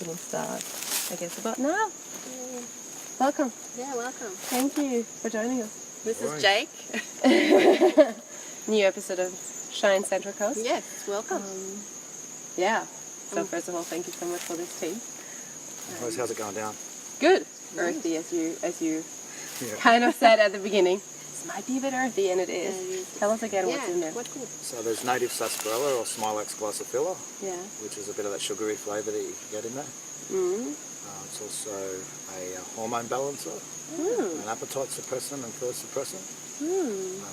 We'll start, I guess, about now. Welcome. Yeah, welcome. Thank you for joining us. This is Jake. New episode of Shine Central Coast. Yes, welcome. Yeah. So first of all, thank you so much for this tea. How's it going down? Good. Earthy, as you kind of said at the beginning. This might be a bit earthy, and it is. Yeah, it is. Tell us again what's in there. What's in it? So there's native sarsaparilla or Smilax glycophylla, Yeah. which is a bit of that sugary flavour that you can get in there. It's also a hormone balancer, an appetite suppressant and thirst suppressant,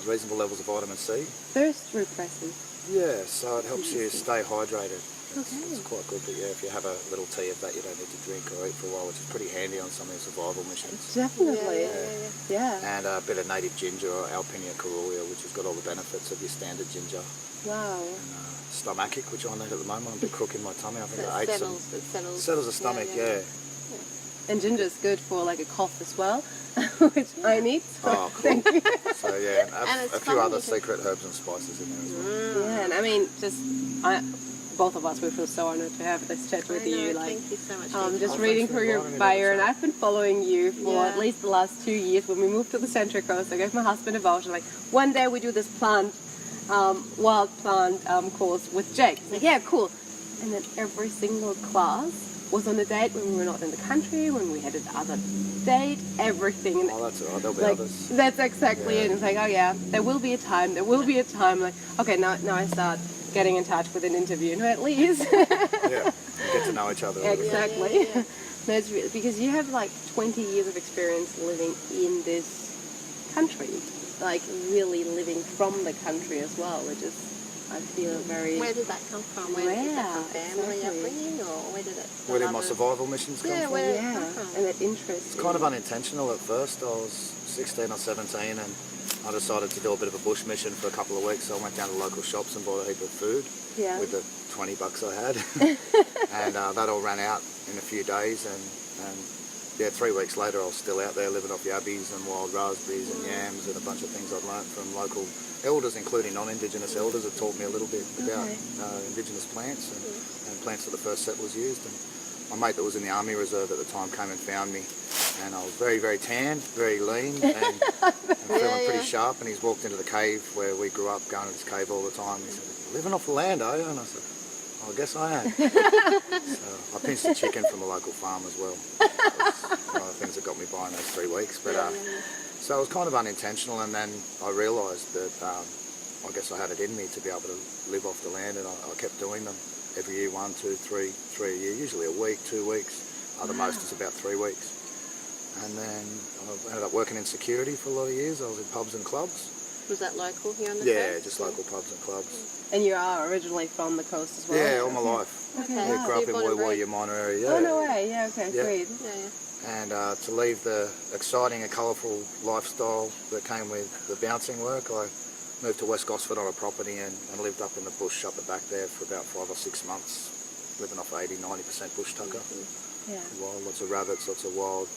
reasonable levels of vitamin C. Thirst repressant. Yeah, so it helps you stay hydrated. Okay. It's quite good, but yeah, if you have a little tea of that, you don't need to drink or eat for a while, which is pretty handy on some of the survival missions. Definitely. Yeah. And a bit of native ginger or Alpinia caerulea, which has got all the benefits of your standard ginger. Wow. And stomachic, which I need at the moment. I'm a bit crook in my tummy. I think So I ate it settles the stomach, yeah. And ginger is good for like a cough as well, which I need. So Oh, cool. thank you. So yeah, And a it's few fun, other you can- secret herbs and spices in there as well. Yeah, and I mean, both of us, we feel so honored to have this chat with you. Like, thank you so much. just Oh, reading thanks for through your inviting me to bio, the and show. I've been following you for Yeah. at least the last 2 years. When we moved to the Central Coast, I gave my husband a voucher. Like, one day we do this wild plant course with Jake. He's like, yeah, cool. And then every single class was on a date when we were not in the country, when we had another date, everything. And Oh, that's all right. There'll be like, others. that's exactly it. It's like, oh yeah, there will be a time. Like, okay, now I start getting in touch with an interviewer at least. Yeah, we get to know each other a little bit. Exactly. Yeah. That's really, because you have like 20 years of experience living in this country, like really living from the country as well, which is, I feel, very. Where did that come from? Where did that from? Family exactly. upbringing, or where did it? Where did my survival missions come Yeah, from? where- Yeah, come from? and that interest. It's kind of unintentional at first. I was 16 or 17 and I decided to do a bit of a bush mission for a couple of weeks. So I went down to local shops and bought a heap of food Yeah. with the $20 I had. And that all ran out in a few days and yeah, 3 weeks later I was still out there living off yabbies and wild raspberries and yams and a bunch of things I'd learnt from local elders, including non-Indigenous elders, that taught me a little bit about Indigenous plants and plants that the first settlers used. And my mate that was in the Army Reserve at the time came and found me, and I was very, very tan, very lean, and feeling pretty sharp. And he's walked into the cave where we grew up, going to this cave all the time. He said, "You're living off the land, are you?" And I said, "I guess I am." So I pinched a chicken from a local farm as well. That's one of the things that got me by in those 3 weeks. But so it was kind of unintentional, and then I realised that I guess I had it in me to be able to live off the land, and I kept doing them every year, 1, 2, 3 a year, usually a week, 2 weeks. The most is about 3 weeks. And then I ended up working in security for a lot of years. I was in pubs and clubs. Was that local here on the Yeah, coast? just local pubs and clubs. And you are originally from the coast as well? Yeah, all my life. Okay. Wow. Yeah, grew up You're in born and bred. Woiwoi, minor area. Yeah. Oh, no way. Yeah, okay, Yeah. sweet. Yeah. And to leave the exciting and colourful lifestyle that came with the bouncing work, I moved to West Gosford on a property and lived up in the bush up the back there for about 5 or 6 months, living off 80-90% bush tucker. Yeah. Wild, lots of rabbits, lots of wild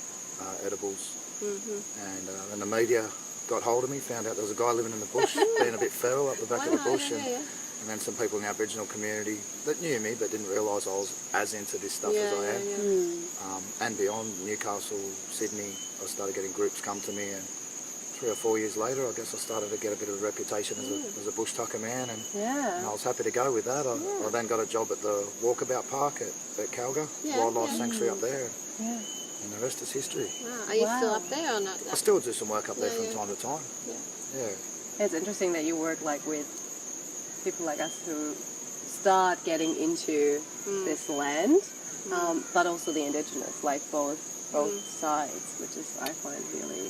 edibles. And then the media got hold of me, found out there was a guy living in the bush, being a bit feral up the back of the bush. And then some people in the Aboriginal community that knew me but didn't realise I was as into this stuff as I am. And beyond, Newcastle, Sydney, I started getting groups come to me, and 3 or 4 years later I guess I started to get a bit of a reputation as a bush tucker man, and I was happy to go with that. I then got a job at the Walkabout Park at Calga, Wildlife Sanctuary up there, and the rest is history. Wow. Are you still up there or not? I still do some work up there from time to time. It's interesting that you work like with people like us who start getting into this land, but also the Indigenous, like both sides, which is, I find, really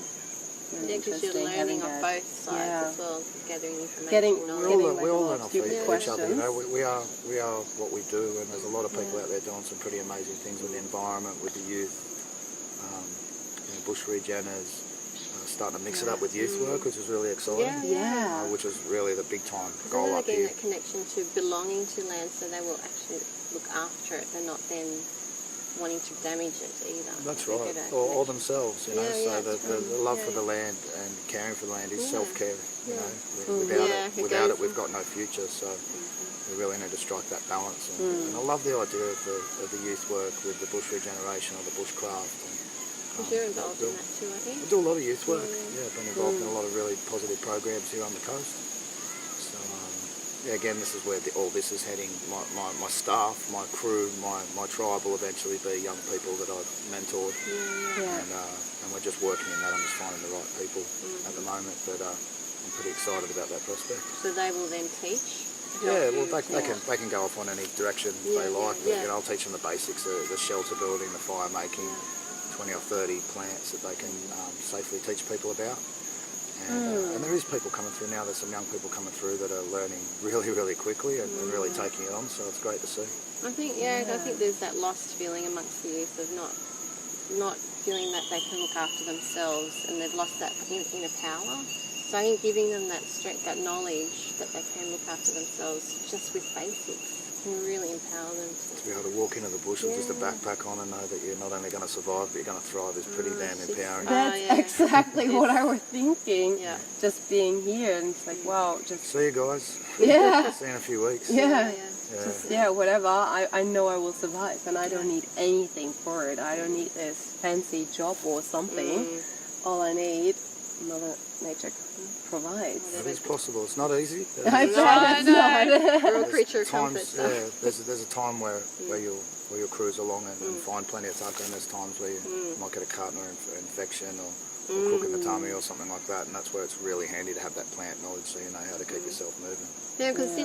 because you're interesting. learning having on that. both sides as well, gathering information. Getting- knowledge. We all learn like, off stupid each other. You know, questions. we are what we do, and there's a lot of people out there doing some pretty amazing things with the environment, with the youth. Bush regeners, starting to mix it up with youth work, which is really exciting. Which is really the big time goal Then up again, here. that connection to belonging to land, so they will actually look after it. They're not then wanting to damage it either. That's They right. get a Or connection. themselves, you know. Yeah, So the love for the land and caring for the land is self-care. You know, without it, we've got no future. So we really need to strike that balance. And I love the idea of the youth work with the bush regeneration or the bushcraft. Because you're involved in that too, I think. I do a lot of youth work. Yeah, I've been involved in a lot of really positive programs here on the coast. So again, this is where all this is heading. My staff, my crew, my tribe will eventually be young people that I've mentored. And we're just working in that. I'm just finding the right people at the moment. But I'm pretty excited about that prospect. So they will then teach? Yeah, well, they can go off on any direction they like. But, I'll teach them the basics, the shelter building, the fire making, 20 or 30 plants that they can safely teach people about. And there is people coming through now. There's some young people coming through that are learning really, really quickly and really taking it on. So it's great to see. I think there's that lost feeling amongst the youth of not feeling that they can look after themselves, and they've lost that inner power. So I think giving them that strength, that knowledge that they can look after themselves just with basics can really empower them to be able to walk into the bush with just a backpack on and know that you're not only going to survive but you're going to thrive is pretty damn empowering. That's exactly what I was thinking. Yeah. Just being here and it's like, wow, just... See you guys. Yeah. See you in a few weeks. Yeah. Just, whatever. I know I will survive and I don't need anything for it. I don't need this fancy job or something. All I need, Mother Nature provides. It is possible. It's not easy. I know. We're a creature of comfort. There's a time where you'll cruise along and find plenty of tucker, and there's times where you might get a carton or infection or crook in the tummy or something like that, and that's where it's really handy to have that plant knowledge so you know how to keep yourself moving. Yeah, because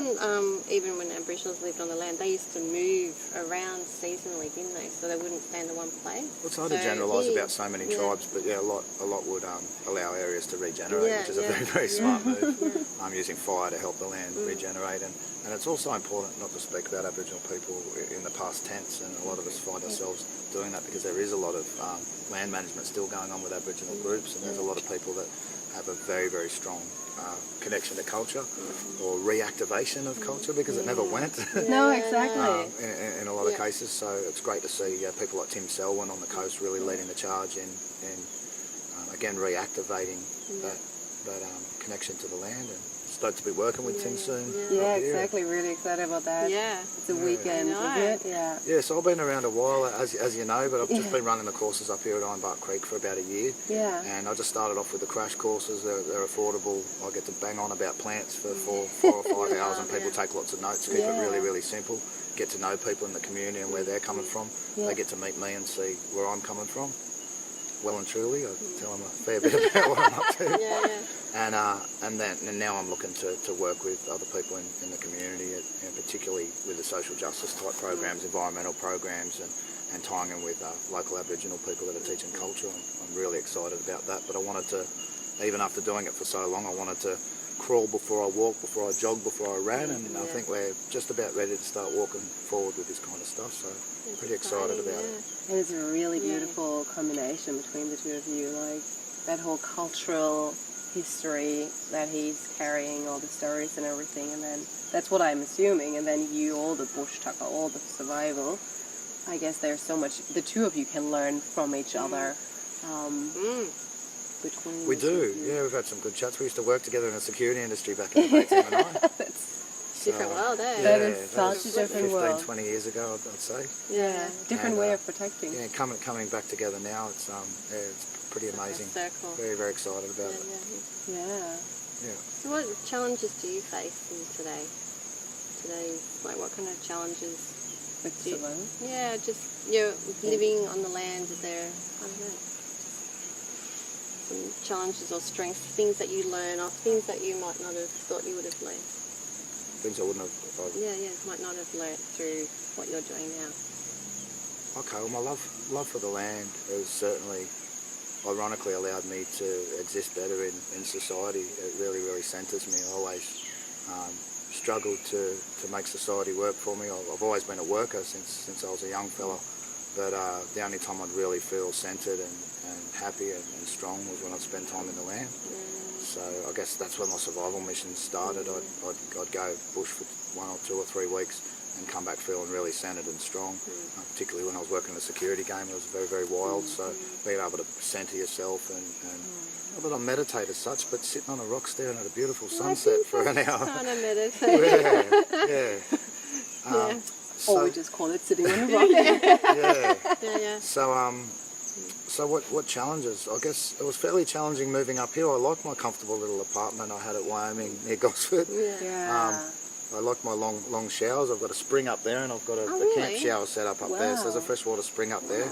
even when Aboriginals lived on the land, they used to move around seasonally, didn't they? So they wouldn't stay in the one place. Well, it's hard to generalise about so many tribes, but a lot would allow areas to regenerate, which is a very, very smart move. Using fire to help the land regenerate, and it's also important not to speak about Aboriginal people in the past tense, and a lot of us find ourselves doing that because there is a lot of land management still going on with Aboriginal groups, and there's a lot of people that have a very, very strong connection to culture or reactivation of culture because it never went. No, exactly. In a lot of cases, so it's great to see people like Tim Selwyn on the coast really leading the charge in again reactivating that connection to the land, and stoked to be working with Tim soon. Yeah, exactly. Really excited about that. Yeah. It's a weekend, isn't it? Yeah. Yeah, so I've been around a while, as you know, but I've just been running the courses up here at Ironbark Creek for about a year. Yeah. And I just started off with the crash courses. They're affordable. I get to bang on about plants for 4 or 5 hours, and people take lots of notes, keep it really, really simple. Get to know people in the community and where they're coming from. They get to meet me and see where I'm coming from. Well and truly, I tell them a fair bit about what I'm up to. And now I'm looking to work with other people in the community, and particularly with the social justice type programs, environmental programs, and tying in with local Aboriginal people that are teaching culture. I'm really excited about that. But I wanted to, even after doing it for so long, I wanted to crawl before I walked, before I jogged, before I ran, and I think we're just about ready to start walking forward with this kind of stuff, so I'm pretty excited about it. And it's a really beautiful combination between the two of you, like that whole cultural history that he's carrying, all the stories and everything, and then that's what I'm assuming, and then you, all the bush tucker, all the survival. I guess there's so much the two of you can learn from each other. We do, we've had some good chats. We used to work together in the security industry back in the day, Tim and I. Different world, eh? That is such a different 15, world. 20 years ago, I'd say. Yeah, different way of protecting. Yeah, coming back together now, it's pretty amazing. Circle. Very, very excited about it. Yeah. So what challenges do you face in today? Like what kind of challenges? With survival? Yeah, just living on the land. Is there, I don't know, some challenges or strengths, things that you learn, or things that you might not have thought you would have learned? Things I wouldn't have... might not have learnt through what you're doing now. Okay, well, my love for the land has certainly, ironically, allowed me to exist better in society. It really, really centres me. I always struggled to make society work for me. I've always been a worker since I was a young fella, but the only time I'd really feel centred and happy and strong was when I'd spend time in the land. So I guess that's when my survival mission started. I'd go bush for 1 or 2 or 3 weeks come back feeling really centred and strong. Particularly when I was working in the security game, it was very, very wild. So being able to centre yourself and not that I meditate as such, but sitting on a rock staring at a beautiful sunset for an hour. Kind of meditate. Yeah. Or we just call it sitting on a rock. Yeah. So what challenges? I guess it was fairly challenging moving up here. I like my comfortable little apartment I had at Wyoming near Gosford. I like my long showers. I've got a spring up there, and I've got a camp shower set up there. So there's a freshwater spring up there.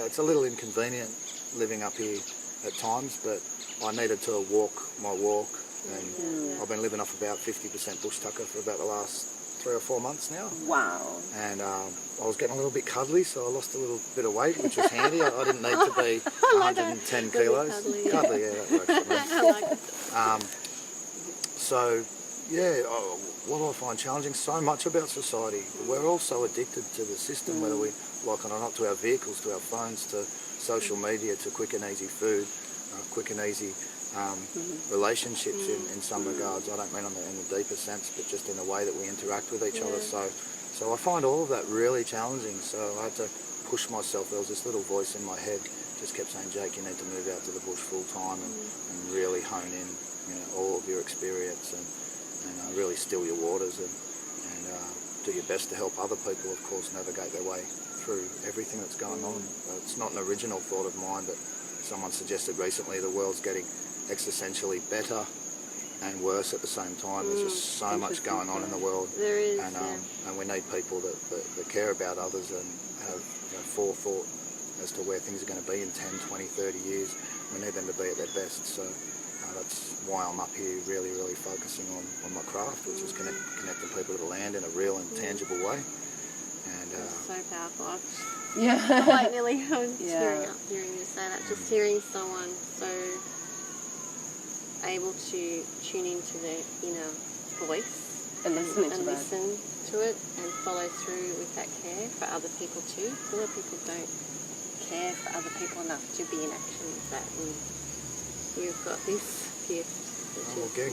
It's a little inconvenient living up here at times, but I needed to walk my walk, and I've been living off about 50% bush tucker for about the last 3 or 4 months now. Wow. And I was getting a little bit cuddly, so I lost a little bit of weight, which was handy. I didn't need to be 110 kilos. Cuddly, yeah, that works for me. I like it. So, yeah, what do I find challenging? So much about society. We're all so addicted to the system, whether we like it or not, to our vehicles, to our phones, to social media, to quick and easy food, quick and easy relationships in some regards. I don't mean in the deeper sense, but just in the way that we interact with each other. So I find all of that really challenging. So I had to push myself. There was this little voice in my head just kept saying, Jake, you need to move out to the bush full time and really hone in, all of your experience and really still your waters and do your best to help other people, of course, navigate their way through everything that's going on. It's not an original thought of mine, but someone suggested recently the world's getting existentially better and worse at the same time. There's just so much going on in the world. There is, and we need people that care about others and have forethought as to where things are going to be in 10, 20, 30 years. We need them to be at their best. So that's why I'm up here really, really focusing on my craft, which is connecting people to the land in a real and tangible way. And so powerful. Yeah. I'm like nearly tearing up hearing you say that. Just hearing someone so able to tune into their inner voice And listen to it and follow through with that care for other people too. A lot of people don't care for other people enough to be in action with that, and you've got this gift.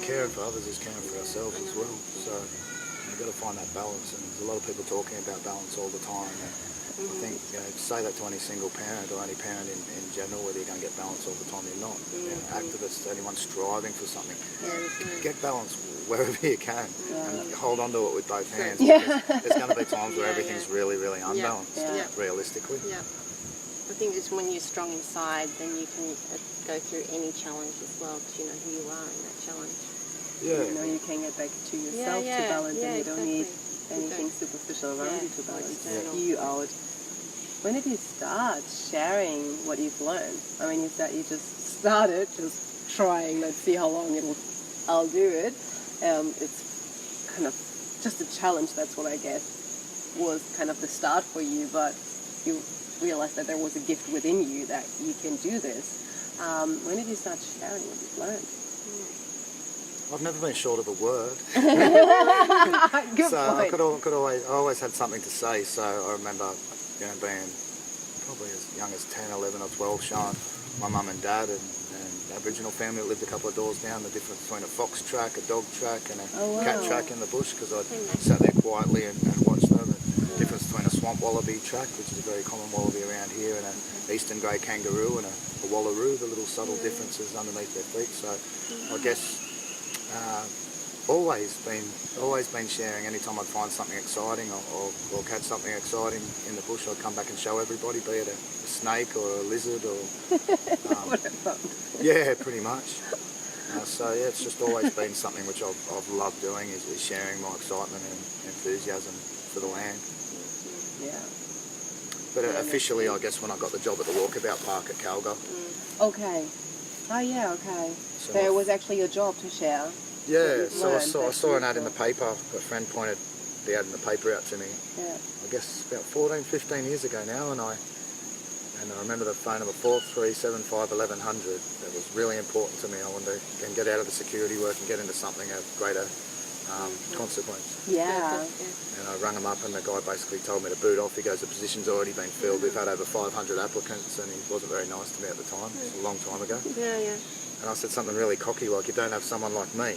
Caring for others is caring for ourselves as well. So you've got to find that balance, and there's a lot of people talking about balance all the time. And I think, say that to any single parent or any parent in general, whether you're going to get balance all the time, you're not. Activists, anyone striving for something, get balance wherever you can and hold on to it with both hands. There's going to be times where everything's really, really unbalanced, realistically. I think it's when you're strong inside, then you can go through any challenge as well, because you know who you are in that challenge. You can get back to yourself to balance, and you don't need anything superficial around you to balance you out. When did you start sharing what you've learned? I mean, you just started just trying. Let's see how long I'll do it. It's kind of just a challenge. That's what I guess was kind of the start for you. But you realized that there was a gift within you that you can do this. When did you start sharing what you've learned? I've never been short of a word. Good so point. I always had something to say. So I remember, being probably as young as 10, 11 or 12, showing my mum and dad and Aboriginal family that lived a couple of doors down the difference between a fox track, a dog track and a cat track in the bush, because I sat there quietly and watched them. And the difference between a swamp wallaby track, which is a very common wallaby around here, and an eastern grey kangaroo and a wallaroo, the little subtle differences underneath their feet. So I guess always been sharing. Anytime I'd find something exciting or catch something exciting in the bush, I'd come back and show everybody, be it a snake or a lizard or pretty much. It's just always been something which I've loved doing, is sharing my excitement and enthusiasm for the land. But officially, I guess, when I got the job at the Walkabout Park at Calga. Okay. Okay. So there was actually a job to share. So I saw an ad in the paper. A friend pointed the ad in the paper out to me. I guess about 14, 15 years ago now, and I remember the phone number 4375 1100. That was really important to me. I wanted to get out of the security work and get into something of greater consequence. And I rang him up, and the guy basically told me to boot off. He goes, the position's already been filled. We've had over 500 applicants, and he wasn't very nice to me at the time. It was a long time ago. And I said something really cocky like, you don't have someone like me.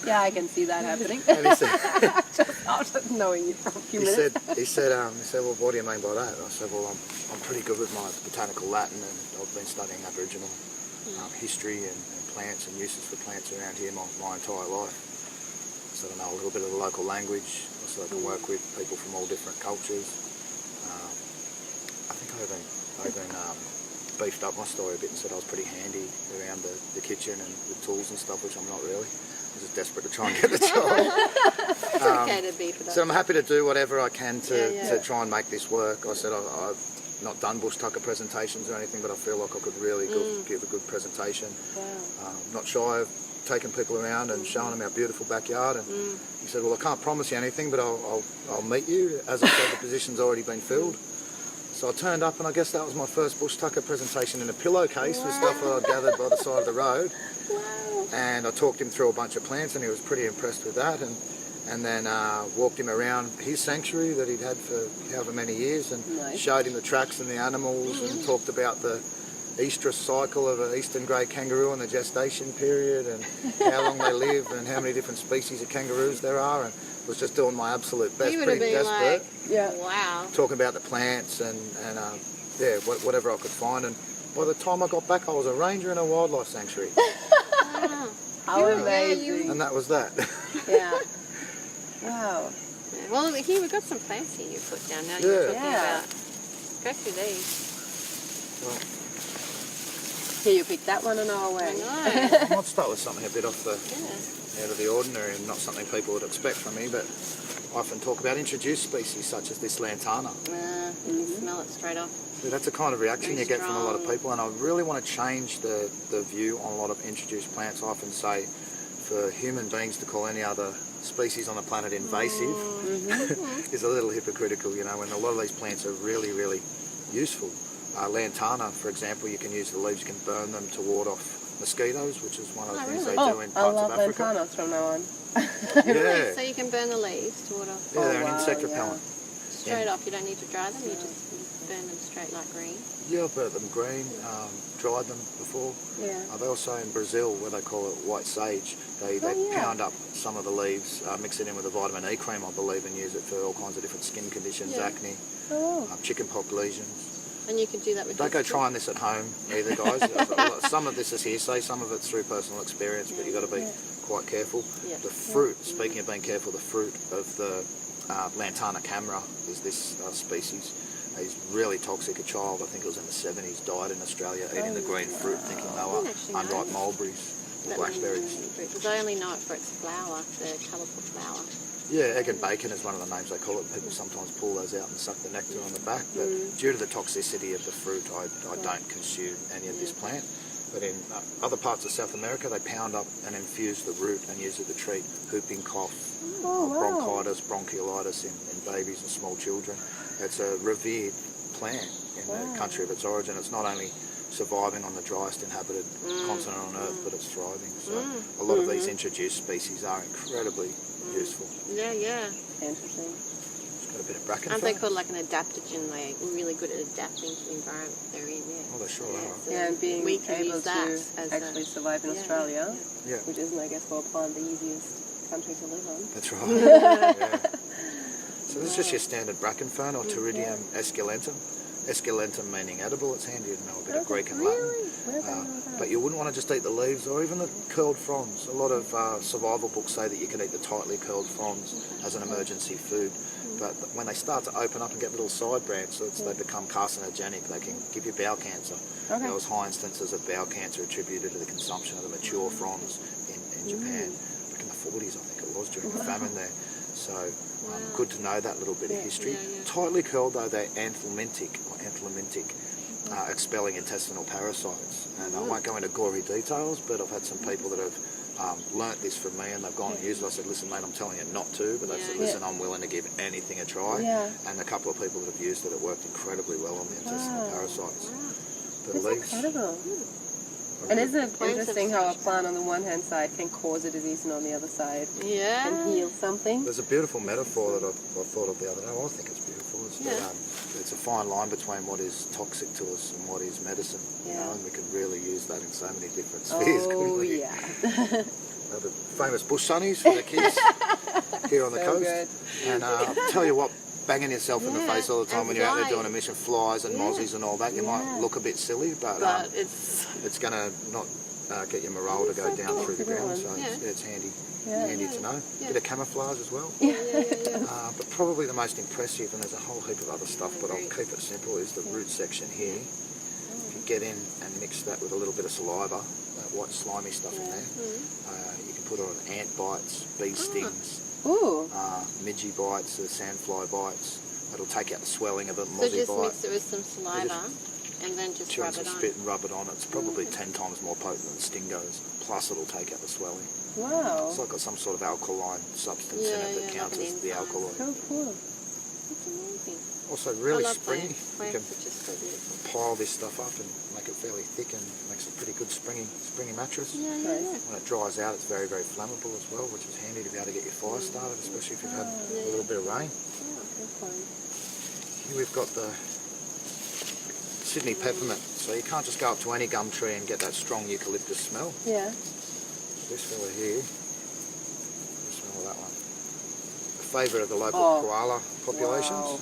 Yeah, I can see that happening. And he said, Just after knowing you for a few he minutes. said, well, what do you mean by that? I said, well, I'm pretty good with my botanical Latin, and I've been studying Aboriginal history and plants and uses for plants around here my entire life. So I know a little bit of the local language, so I can work with people from all different cultures. I think I even beefed up my story a bit and said I was pretty handy around the kitchen and with tools and stuff, which I'm not really. I'm just desperate to try and get the job. It's okay to beef it up. So I'm happy to do whatever I can to try and make this work. I said I've not done bush tucker presentations or anything, but I feel like I could really give a good presentation. Wow. Not shy of taking people around and showing them our beautiful backyard. And he said, well, I can't promise you anything, but I'll meet you. As I said, the position's already been filled. So I turned up, and I guess that was my first bush tucker presentation in a pillowcase with stuff that I'd gathered by the side of the road. Wow. And I talked him through a bunch of plants, and he was pretty impressed with that. And then walked him around his sanctuary that he'd had for however many years, and showed him the tracks and the animals, and talked about the estrus cycle of an eastern grey kangaroo and the gestation period, and how long they live, and how many different species of kangaroos there are, and was just doing my absolute best, You would have pretty been desperate. like, wow. Talking about the plants and whatever I could find. And by the time I got back, I was a ranger in a wildlife sanctuary. Wow. How amazing. And that was that. Yeah. Wow. Yeah. Well, here we've got some plants here you put down now. Yeah. You're talking Yeah. about. Go through these. Well, Here, you pick that one and I'll I away. know. I might start with something a bit off the Yeah. out of the ordinary and not something people would expect from me, but I often talk about introduced species such as this lantana. You can smell it straight off. So that's the kind of reaction Very you get from a lot of strong. people, and I really want to change the view on a lot of introduced plants. I often say for human beings to call any other species on the planet invasive is a little hypocritical, you know, when a lot of these plants are really, really useful. Lantana, for example, you can use the leaves, you can burn them to ward off mosquitoes, which is one of the things they do in I parts love of Africa. lantanas from now on. Yeah, So you can burn the leaves to water off. yeah, they're wow, an insect yeah. repellent. Straight off. You don't need to dry them. You just burn them straight like green. Yeah, I've burnt them green, dried them before. Yeah. They also in Brazil, where they call it white sage, they pound up some of the leaves, mix it in with a vitamin E cream, I believe, and use it for all kinds of different skin conditions, acne, chickenpox lesions. And you can do that with Don't go your trying this at home either, guys. Some of this is hearsay, some of it's through personal experience, but you've got to be quite careful. Yeah. The fruit, speaking of being careful, the fruit of the Lantana camera is this species. He's really toxic. A child, I think it was in the 70s, died in Australia eating the green fruit, thinking they were unripe mulberries or blackberries. Because I only know it for its flower, the colourful flower. Yeah, egg and bacon is one of the names they call it. People sometimes pull those out and suck the nectar on the back, but due to the toxicity of the fruit, I don't consume any of this plant. But in other parts of South America, they pound up and infuse the root and use it to treat whooping cough, bronchitis, bronchiolitis in babies and small children. It's a revered plant in the country of its origin. It's not only surviving on the driest inhabited continent on Earth, but it's thriving. So a lot of these introduced species are incredibly useful. Yeah, yeah. Interesting. It's got a bit of bracken Aren't they fur. called like an adaptogen? They're really good at adapting to the environment they're in. Yeah. Oh, they sure are. So Yeah, and being we can able use that to as actually survive in Australia, Yeah. which isn't, I guess, for a plant the easiest country to live on. That's right. Yeah. So this is just your standard bracken fern or Pteridium esculentum. Esculentum meaning edible. It's handy to know a bit of Greek and Latin. But you wouldn't want to just eat the leaves or even the curled fronds. A lot of survival books say that you can eat the tightly curled fronds as an emergency food. But when they start to open up and get little side branches, they become carcinogenic. They can give you bowel cancer. There was high instances of bowel cancer attributed to the consumption of the mature fronds in Japan. Back in the 40s, I think it was, during the famine there. So good to know that little bit of history. Tightly curled, though, they're anthelmintic, expelling intestinal parasites. And I won't go into gory details, but I've had some people that have learnt this from me and they've gone and used it. I said, listen, mate, I'm telling you not to, but they said, listen, I'm willing to give anything a try. And a couple of people that have used it, it worked incredibly well on the intestinal parasites. The That's leaves, incredible. And isn't it Plants interesting have how a so much plant on the one hand side can cause a disease and on the other side Yeah. can heal something? There's a beautiful metaphor that I thought of the other day. I think it's beautiful. It's that, it's a fine line between what is toxic to us and what is medicine. You know, and we can really use that in so many different spheres. Oh, couldn't we? yeah. The famous bush sunnies for the kids here on the So coast. good. And I'll tell you what, banging yourself in the Yeah, face all the time and when you're out there flies. doing a mission, flies and mozzies and all that, you might look a bit silly, but it's going to not get your morale to go down through the ground, so it's handy to know. Yeah. Bit of camouflage as well. Yeah. But probably the most impressive, and there's a whole heap of other stuff, but I'll keep it simple, is the root section here. If you get in and mix that with a little bit of saliva, that white slimy stuff in there, you can put it on ant bites, bee stings, Ooh. midgie bites, sandfly bites. It'll take out the swelling of it, So mozzie just bite. mix it with some saliva and then just Chew on rub some it on. spit and rub it on. It's probably 10 times more potent than Stingo's. Plus, it'll take out the swelling. Wow. It's like got some sort of alkaline substance in it that counters like an the enzyme. alkaloid. So cool. It's amazing. Also, really I love springy. plants. You Plants can are just so beautiful. pile this stuff up and make it fairly thick and makes a pretty good springy mattress. Yeah. When it dries out, it's very, very flammable as well, which is handy to be able to get your fire started, especially if you've had a little bit of rain. Here we've got the Sydney peppermint. So you can't just go up to any gum tree and get that strong eucalyptus smell. Yeah. This fella here, smell that one. A favourite of the local koala populations. Wow.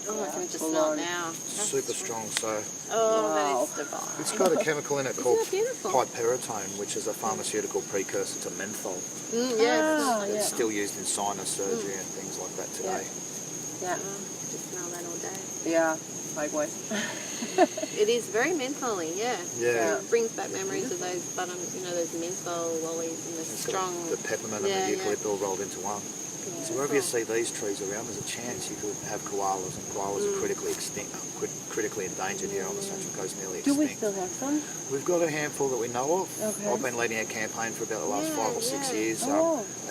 Oh, I can just full smell on. it now. Super strong. So Oh, that Wow. is divine. it's got a chemical in it called that beautiful? piperitone, which is a pharmaceutical precursor to menthol. Yes. Ah, It's yeah. still used in sinus surgery and things like that today. Yeah. Just smell that all day. Yeah. Likewise. It is very mentholy, yeah. Yeah. It brings back memories of those bottom, those menthol lollies and the It's got strong. the peppermint and the eucalypt all rolled into one. So wherever you see these trees around, there's a chance you could have koalas, and koalas are critically extinct, critically endangered here on the Central Coast, nearly Do extinct. we still have some? We've got a handful that we know of. Okay. I've been leading a campaign for about the last 5 or 6 years,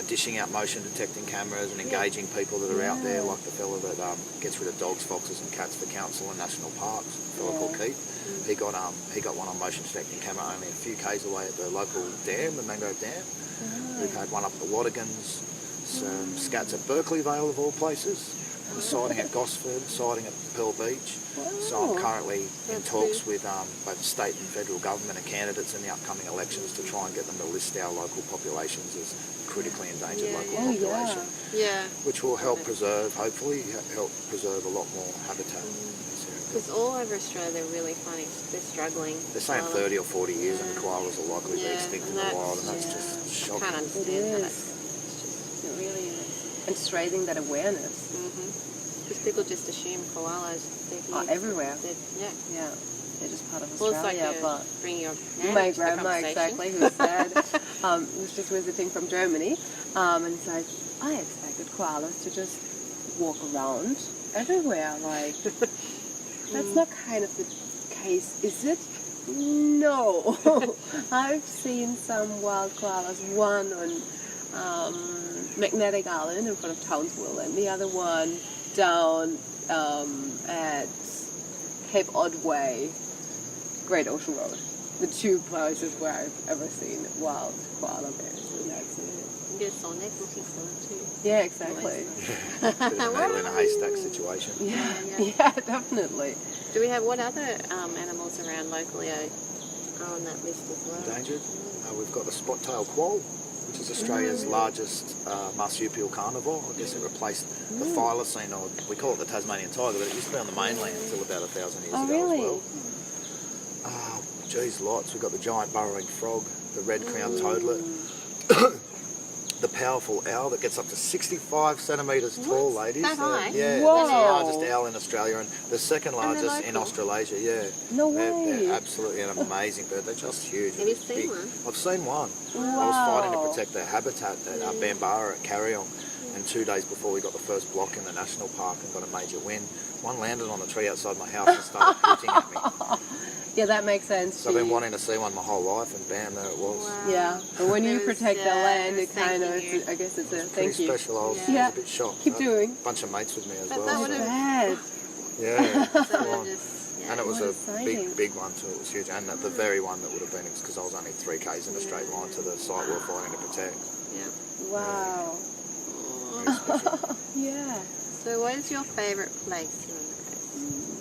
dishing out motion detecting cameras and engaging people that are out there, like the fella that gets rid of dogs, foxes and cats for council and national parks, a fella called Keith. He got one on motion detecting camera only a few k's away at the local dam, the Mangrove Dam. We've had one up at the Watergans, some scats at Berkeley Vale of all places, a sighting at Gosford, a sighting at Pearl Beach. So I'm currently in talks with both state and federal government and candidates in the upcoming elections to try and get them to list our local populations as critically endangered local population, which will help preserve, hopefully, help preserve a lot more habitat. Because all over Australia they're really funny. They're struggling. They're saying 30 or 40 years and koalas will likely be extinct in the wild, and that's just I shocking. can't understand It how is. that's It really is. And just raising that awareness. because people just assume koalas. They're here. Everywhere. Yeah. Yeah. They're just part of Well, it's Australia, like but bringing your my to the grandma, conversation. exactly, who said, was just visiting from Germany, and it's like, I expected koalas to just walk around everywhere. Like, that's not kind of the case, is it? No. I've seen some wild koalas, one on Magnetic Island in front of Townsville, and the other one down at Cape Otway, Great Ocean Road. The two places where I've ever seen wild koala bears, and that's it. You get a sonic looking for them too. Yeah, exactly. Bit of a needle in a haystack situation. Yeah, definitely. Do we have what other animals around locally are on that list as well? Endangered. We've got the spot-tailed quoll, which is Australia's largest marsupial carnivore. I guess it replaced the thylacine, or we call it the Tasmanian tiger, but it used to be on the mainland until about 1,000 years ago really? as well. Geez, lots. We've got the giant burrowing frog, the red-crowned toadlet, the powerful owl that gets up to 65 centimetres tall, ladies. That high? Yeah, Whoa. that's the largest owl in Australia and the second largest in local? Australasia, yeah. No They're way. absolutely an amazing bird. They're just huge. Have you They're seen big. one? I've seen one. I was fighting to protect their habitat at Bambara at Carryong, and 2 days before we got the first block in the national park and got a major win, one landed on a tree outside my house and started hooting at me. Yeah, that makes sense. So I've been wanting to see one my whole life, and bam, there it was. Wow. Yeah, but when you It was, protect the land, it kind of, thanking you. I guess it's a Pretty thank you. special. I was, Yeah. I was a bit shocked. Keep I had doing. A bunch of mates with me as But well. that so- would have- Bad. Yeah. So come on. just, And it was What a exciting. big one too. It was huge. And the very one that would have been, because I was only 3 k's in a straight line to the site we were fighting to protect. Yeah. Wow. Very special. Yeah. So what is your favourite place here on the coast?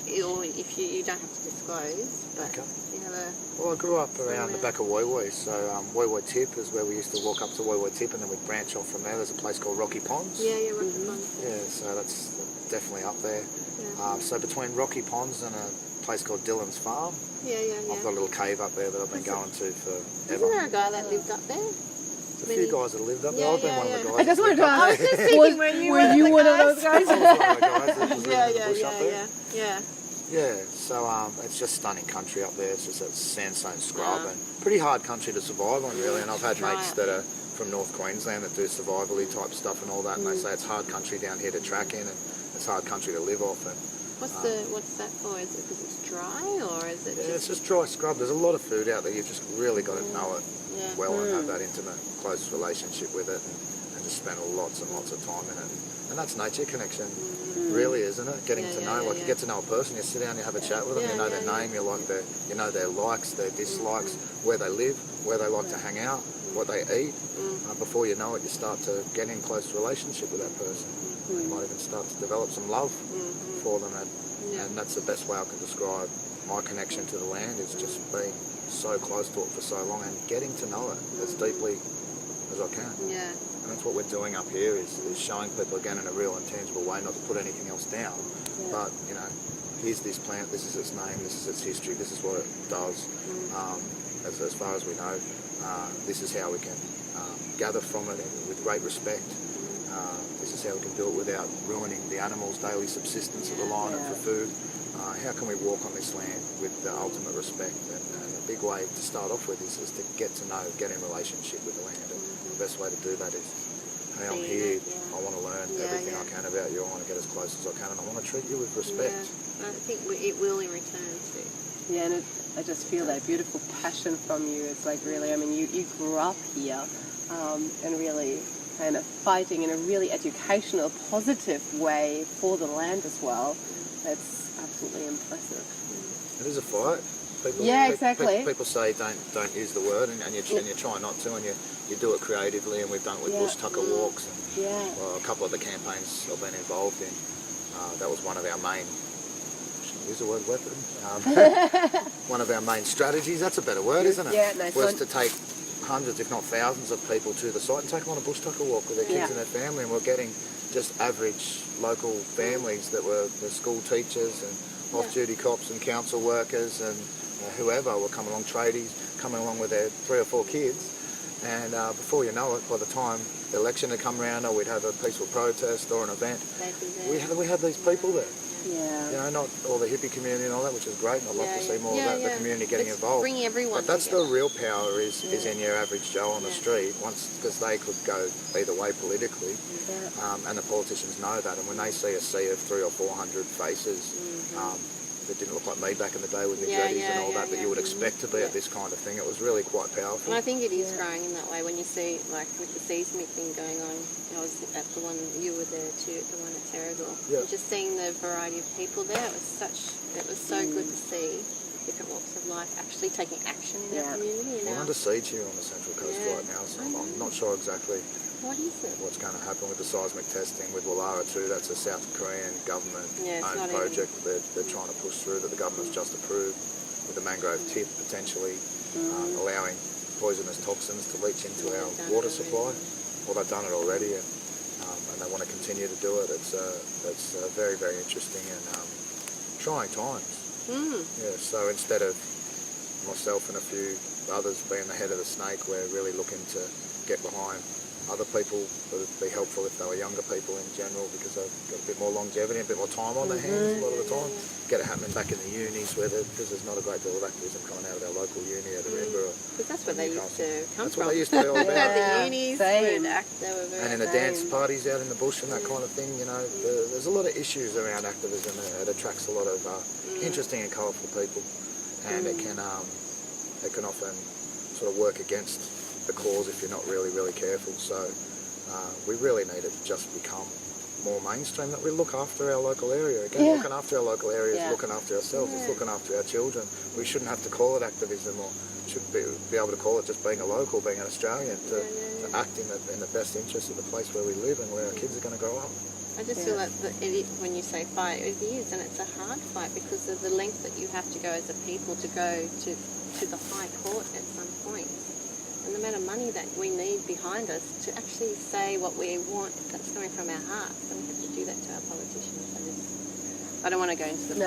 Or if you don't have to disclose, but Okay. you have a... Well, I grew up around the back of Woi Woi, so Woi Woi Tip is where we used to walk up to Woi Woi Tip, and then we'd branch off from there. There's a place called Rocky Ponds. Yeah, Rocky Ponds. Yeah, so that's definitely up there. Yeah. So between Rocky Ponds and a place called Dylan's Farm, Yeah. I've got a little cave up there that I've been going to Isn't forever. there a guy that lived up there? There's a few guys that lived up there. Yeah, I've been yeah, one yeah. of the guys. I just that wanted lived to up ask, there. just thinking, were you one of the one of those I guys? was one of the guys that was living in the bush up there. Yeah. Yeah, so it's just stunning country up there. It's just that sandstone scrub and pretty hard country to survive on, really. And I've had mates that are from North Queensland that do survival-y type stuff and all that, and they say it's hard country down here to track in, and it's hard country to live off. And What's that for? Is it because it's dry, or is it yeah, it's just dry scrub. There's a lot of food out there. You've just really got to know it well and have that intimate, close relationship with it, and just spend lots and lots of time in it. And that's nature connection, really, isn't it? Getting to know, you get to know a person. You sit down, you have a chat with them. You know their name. You know their likes, their dislikes, where they live, where they like to hang out, what they eat. Before you know it, you start to get in close relationship with that person. You might even start to develop some love for them, and that's the best way I can describe my connection to the land, is just being so close to it for so long and getting to know it as deeply as I can. Yeah. And that's what we're doing up here, is showing people again in a real and tangible way, not to put anything else down, but here's this plant, this is its name, this is its history, this is what it does. As far as we know, this is how we can gather from it with great respect. This is how we can do it without ruining the animals' daily subsistence that rely on it for food. How can we walk on this land with the ultimate respect? And a big way to start off with is to get to know, get in relationship with the land. And the best way to do that is, hey, I'm here, I want to learn everything I can about you, I want to get as close as I can, and I want to treat you with respect. Yeah. I think it will in return too. Yeah, and I just feel that beautiful passion from you. It's like really, I mean, you grew up here and really kind of fighting in a really educational, positive way for the land as well. That's absolutely impressive. It is a fight. Exactly. People say don't use the word, and you try not to, and you do it creatively, and we've done it with bush tucker walks. And, well, a couple of the campaigns I've been involved in, that was one of our main, use the word weapon, one of our main strategies, that's a better word, isn't it? Yeah, nice was one. to take hundreds, if not thousands of people to the site and take them on a bush tucker walk with their kids and their family, and we're getting just average local families that were the school teachers and off-duty cops and council workers and whoever were coming along, tradies, coming along with their 3 or 4 kids. And before you know it, by the time the election had come around, or we'd have a peaceful protest or an event, we had these people there. Yeah. You know, not all the hippie community and all that, which is great, and I'd love to see more of that, the community getting involved. Bring everyone But that's together. the real power is in your average Joe on the street, because they could go either way politically, and the politicians know that, and when they see a sea of 300 or 400 faces that didn't look like me back in the day with my dreadies and all that you would expect to be at this kind of thing, it was really quite powerful. And I think it is growing in that way when you see, like, with the seismic thing going on. I was at the one, you were there too, the one at Terrigal. Yeah. And just seeing the variety of people there, it was so good to see different walks of life actually taking action in our community. We're under siege here on the Central Coast right now, so I'm not sure exactly what is it? what's going to happen with the seismic testing with Wallara too. That's a South Korean government-owned project that they're trying to push through, that the government's just approved, with the mangrove tip potentially allowing poisonous toxins to leach into our water supply. Well, they've done it already, and they want to continue to do it. It's very, very interesting and trying times. Yeah, so instead of myself and a few others being the head of the snake, we're really looking to get behind other people that would be helpful if they were younger people in general, because they've got a bit more longevity, a bit more time on their hands a lot of the time. Get it happening back in the unis, because there's not a great deal of activism coming out of our local uni at Edinburgh. Because that's where they used to come That's from. what they used to be all about. The unis Same. would act, they were very... And in the dance parties out in the bush and that kind of thing, you know, there's a lot of issues around activism. It attracts a lot of interesting and colourful people, and it can often sort of work against the cause if you're not really, really careful. So we really need it to just become more mainstream, that we look after our local area. Again, looking after our local area is looking after ourselves, it's looking after our children. We shouldn't have to call it activism, or should be able to call it just being a local, being an Australian, to act in the best interest of the place where we live and where our kids are going to grow up. I just feel like when you say fight, it is, and it's a hard fight because of the length that you have to go as a people to go to the High Court at some point. And the amount of money that we need behind us to actually say what we want that's coming from our hearts, and we have to do that to our politicians. I don't want to go into the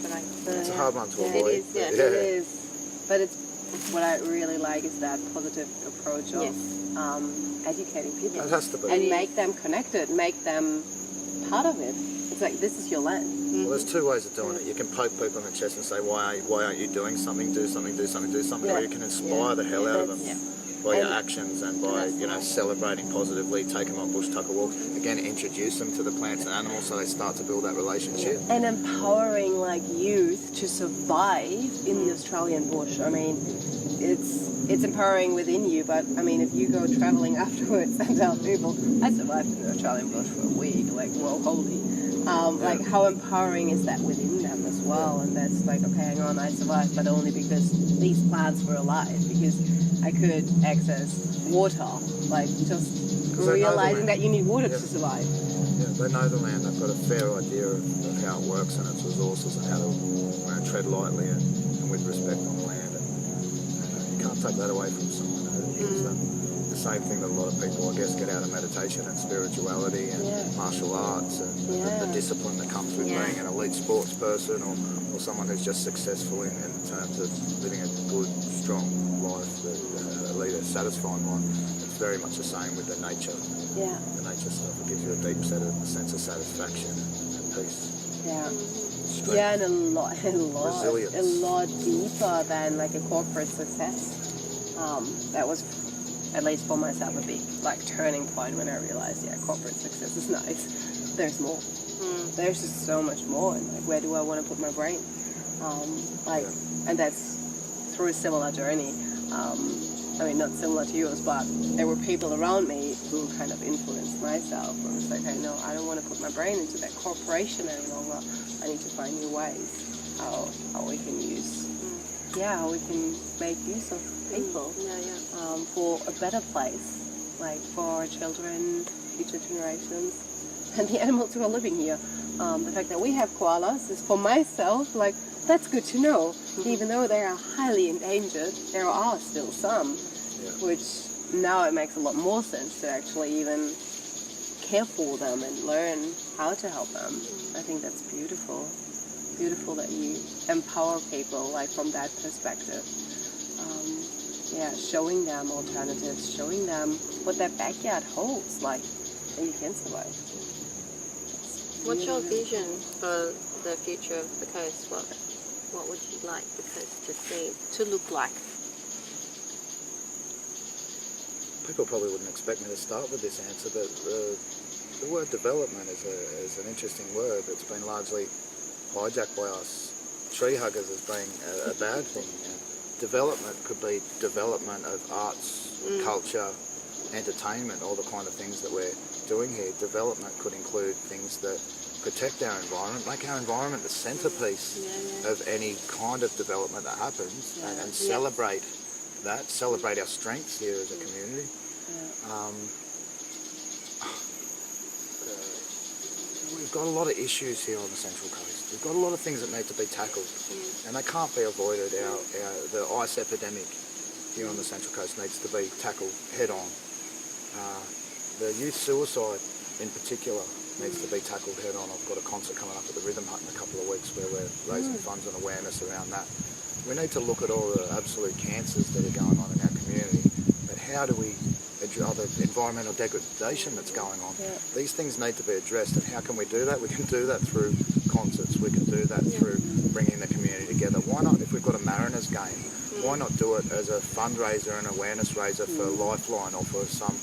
political. It's a hard one to avoid. It is, It is. But it's what I really like is that positive approach of educating people. It has to be. And make them connected, make them part of it. It's like, this is your land. Well, there's two ways of doing it. You can poke people in the chest and say, why aren't you doing something? Do something, do something, do something. Or you can inspire the hell out of them by your actions and by, celebrating positively, take them on bush tucker walks. Again, introduce them to the plants and animals so they start to build that relationship. And empowering youth to survive in the Australian bush. I mean, it's empowering within you, but I mean, if you go travelling afterwards and tell people, I survived in the Australian bush for a week, well, holy. How empowering is that within them as well? And that's okay, hang on, I survived, but only because these plants were alive, because I could access water, just realizing that you need water to survive. Yeah, they know the land. They've got a fair idea of how it works and its resources and how to tread lightly and with respect on the land. And you can't take that away from someone who is the same thing that a lot of people, I guess, get out of meditation and spirituality and martial arts and the discipline that comes with being an elite sports person or someone who's just successful in terms of living a good, strong life, a leader, satisfying life. It's very much the same with the nature. Yeah. The nature stuff. It gives you a deep sense of satisfaction and peace. Yeah. Strength. Yeah, and a lot Resilience. deeper than a corporate success. That was, at least for myself, a big turning point when I realized, corporate success is nice. There's more. There's just so much more. And where do I want to put my brain? And that's through a similar journey. I mean, not similar to yours, but there were people around me who kind of influenced myself. Where it was hey, no, I don't want to put my brain into that corporation any longer. I need to find new ways how we can use, how we can make use of people for a better place, for our children, future generations, and the animals who are living here. The fact that we have koalas is, for myself, that's good to know. Even though they are highly endangered, there are still some, which now it makes a lot more sense to actually even care for them and learn how to help them. I think that's beautiful. Beautiful that you empower people from that perspective. Showing them alternatives, showing them what their backyard holds, and you can survive. What's your vision for the future of the coast? What would you like the coast to look like? People probably wouldn't expect me to start with this answer, but the word development is an interesting word that's been largely hijacked by us tree huggers as being a bad thing. Development could be development of arts, culture, entertainment, all the kind of things that we're doing here. Development could include things that protect our environment, make our environment the centrepiece of any kind of development that happens, and celebrate that, celebrate our strengths here as a community. We've got a lot of issues here on the Central Coast. We've got a lot of things that need to be tackled, and they can't be avoided. The ice epidemic here on the Central Coast needs to be tackled head on. The youth suicide in particular needs to be tackled head on. I've got a concert coming up at the Rhythm Hut in a couple of weeks where we're raising funds and awareness around that. We need to look at all the absolute cancers that are going on in our community, but how do we address the environmental degradation that's going on? These things need to be addressed, and how can we do that? We can do that through concerts. We can do that through bringing the community together. Why not, if we've got a Mariners game, why not do it as a fundraiser and awareness raiser for Lifeline or for some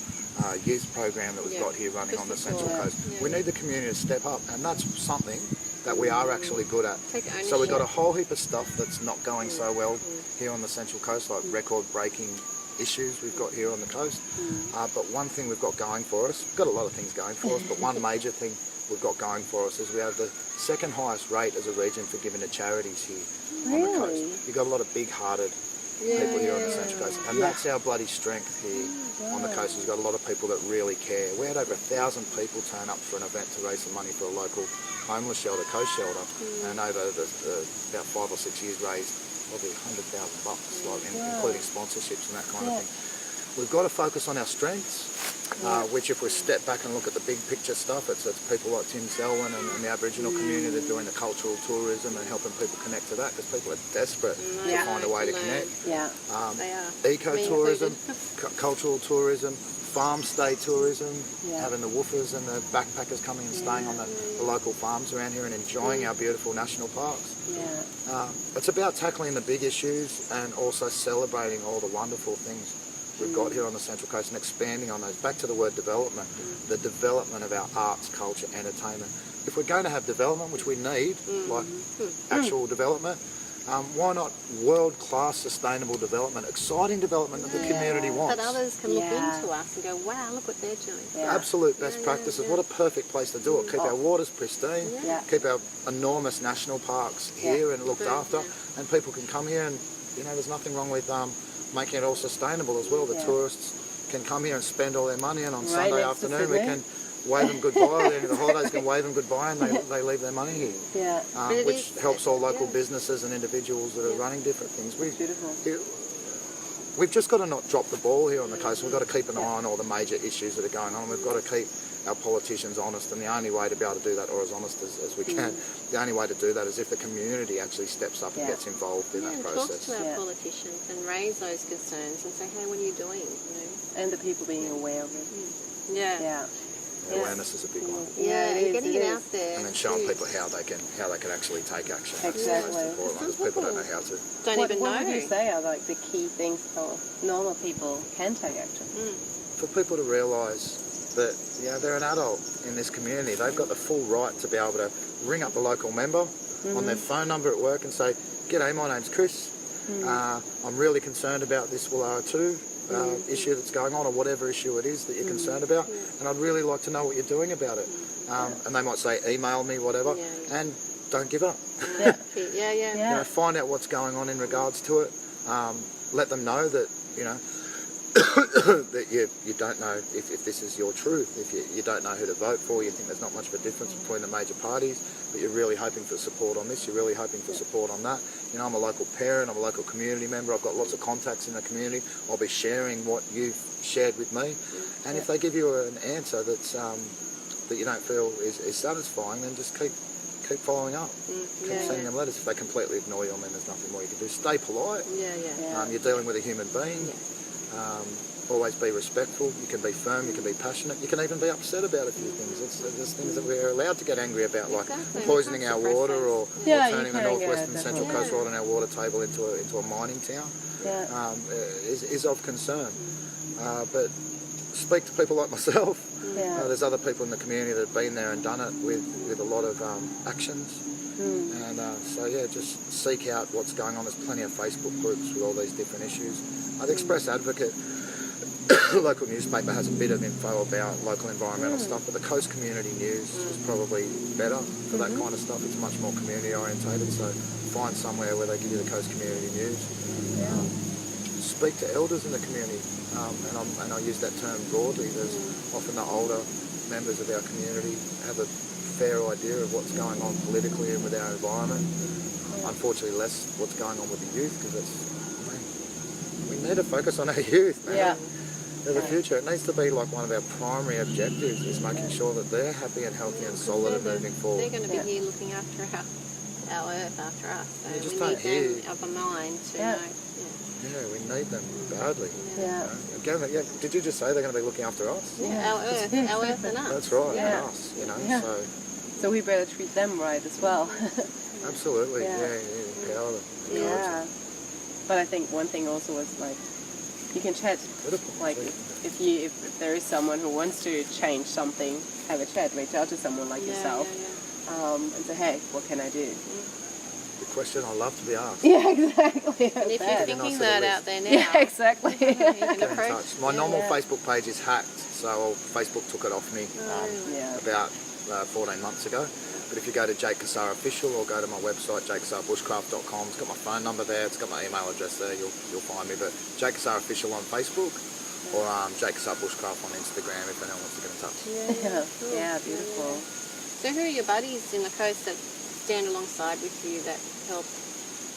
youth program that we've got here running on the Central Coast? We need the community to step up, and that's something that we are actually good at. So we've got a whole heap of stuff that's not going so well here on the Central Coast, like record-breaking issues we've got here on the coast. But one thing we've got going for us, we've got a lot of things going for us, but one major thing we've got going for us is we have the second highest rate as a region for giving to charities here on the coast. You've got a lot of big-hearted people here on the Central Coast, and that's our bloody strength here on the coast. We've got a lot of people that really care. We had over 1,000 people turn up for an event to raise some money for a local homeless shelter, coast shelter, and over about 5 or 6 years raised probably $100,000, like, including sponsorships and that kind of thing. We've got to focus on our strengths, which if we step back and look at the big picture stuff, it's people like Tim Selwyn and the Aboriginal community that are doing the cultural tourism and helping people connect to that, because people are desperate to find a way to connect. They are. Eco-tourism, cultural tourism, farm stay tourism, having the woofers and the backpackers coming and staying on the local farms around here and enjoying our beautiful national parks. It's about tackling the big issues and also celebrating all the wonderful things we've got here on the Central Coast and expanding on those. Back to the word development, the development of our arts, culture, entertainment. If we're going to have development, which we need, like actual development, why not world-class sustainable development, exciting development that the community wants? That others can look into us and go, wow, look what they're doing. Absolute best practices. What a perfect place to do it. Keep our waters pristine, keep our enormous national parks here and looked after, and people can come here and, you know, there's nothing wrong with making it all sustainable as well. The tourists can come here and spend all their money, and on Sunday afternoon we can wave them goodbye. The holidays can wave them goodbye, and they leave their money here, which helps all local businesses and individuals that are running different things. We've just got to not drop the ball here on the coast. We've got to keep an eye on all the major issues that are going on. We've got to keep our politicians honest, and the only way to be able to do that, or as honest as we can, the only way to do that is if the community actually steps up and gets involved in that process. Talk to our politicians and raise those concerns and say, hey, what are you doing? You know? And the people being aware of it. Awareness is a big one. Getting it out there. And then showing people how they can actually take action. Exactly. That's the most important one, because people don't know how to. What would you say are like the key things for normal people can take action? For people to realise that they're an adult in this community. They've got the full right to be able to ring up a local member on their phone number at work and say, "G'day, my name's Chris. I'm really concerned about this Woollahra 2 issue that's going on, or whatever issue it is that you're concerned about, and I'd really like to know what you're doing about it." And they might say, "Email me, whatever," and don't give up. You know, find out what's going on in regards to it. Let them know that that you don't know if this is your truth, if you don't know who to vote for, you think there's not much of a difference between the major parties, but you're really hoping for support on this, you're really hoping for support on that. You know, I'm a local parent, I'm a local community member, I've got lots of contacts in the community, I'll be sharing what you've shared with me, and if they give you an answer that's that you don't feel is satisfying, then just keep following up. Keep sending them letters. If they completely ignore you, I mean, there's nothing more you can do. Stay polite. You're dealing with a human being. Always be respectful. You can be firm, you can be passionate, you can even be upset about a few things. There's things that we're allowed to get angry about, like poisoning our water or turning the northwestern Central Coast Road on our water table into a mining town is of concern. But speak to people like myself. There's other people in the community that have been there and done it with a lot of actions. And just seek out what's going on. There's plenty of Facebook groups with all these different issues. The Express Advocate local newspaper has a bit of info about local environmental stuff, but the Coast Community News is probably better for that kind of stuff. It's much more community orientated, so find somewhere where they give you the Coast Community News. Speak to elders in the community, and I use that term broadly. There's often the older members of our community have a fair idea of what's going on politically and with our environment. Unfortunately, less what's going on with the youth, because we need to focus on our youth, man. They're the future. It needs to be like one of our primary objectives, is making sure that they're happy and healthy and solid and moving forward. They're going to be here looking after our earth after us. So we just need them of a mind to know. We need them badly. Again, did you just say they're going to be looking after us? Our earth and us. That's right, and us. You know, so we better treat them right as well. Absolutely. Empower them. But I think one thing also was like, you can chat. Like if there is someone who wants to change something, have a chat. Reach out to someone like yourself, and say, hey, what can I do? Good question. I love to be asked. Yeah, exactly. And if you're thinking nice little that list. out there now, Yeah, exactly. you can Get in approach. touch. My normal Facebook page is hacked, so Facebook took it off me Yeah. about 14 months ago. But if you go to Jake Cassar Official or go to my website, jakecassarbushcraft.com, it's got my phone number there, it's got my email address there, you'll find me. But Jake Cassar Official on Facebook or Jake Cassar Bushcraft on Instagram if anyone wants to get in touch. Yeah, yeah, beautiful. So who are your buddies in the coast that stand alongside with you that help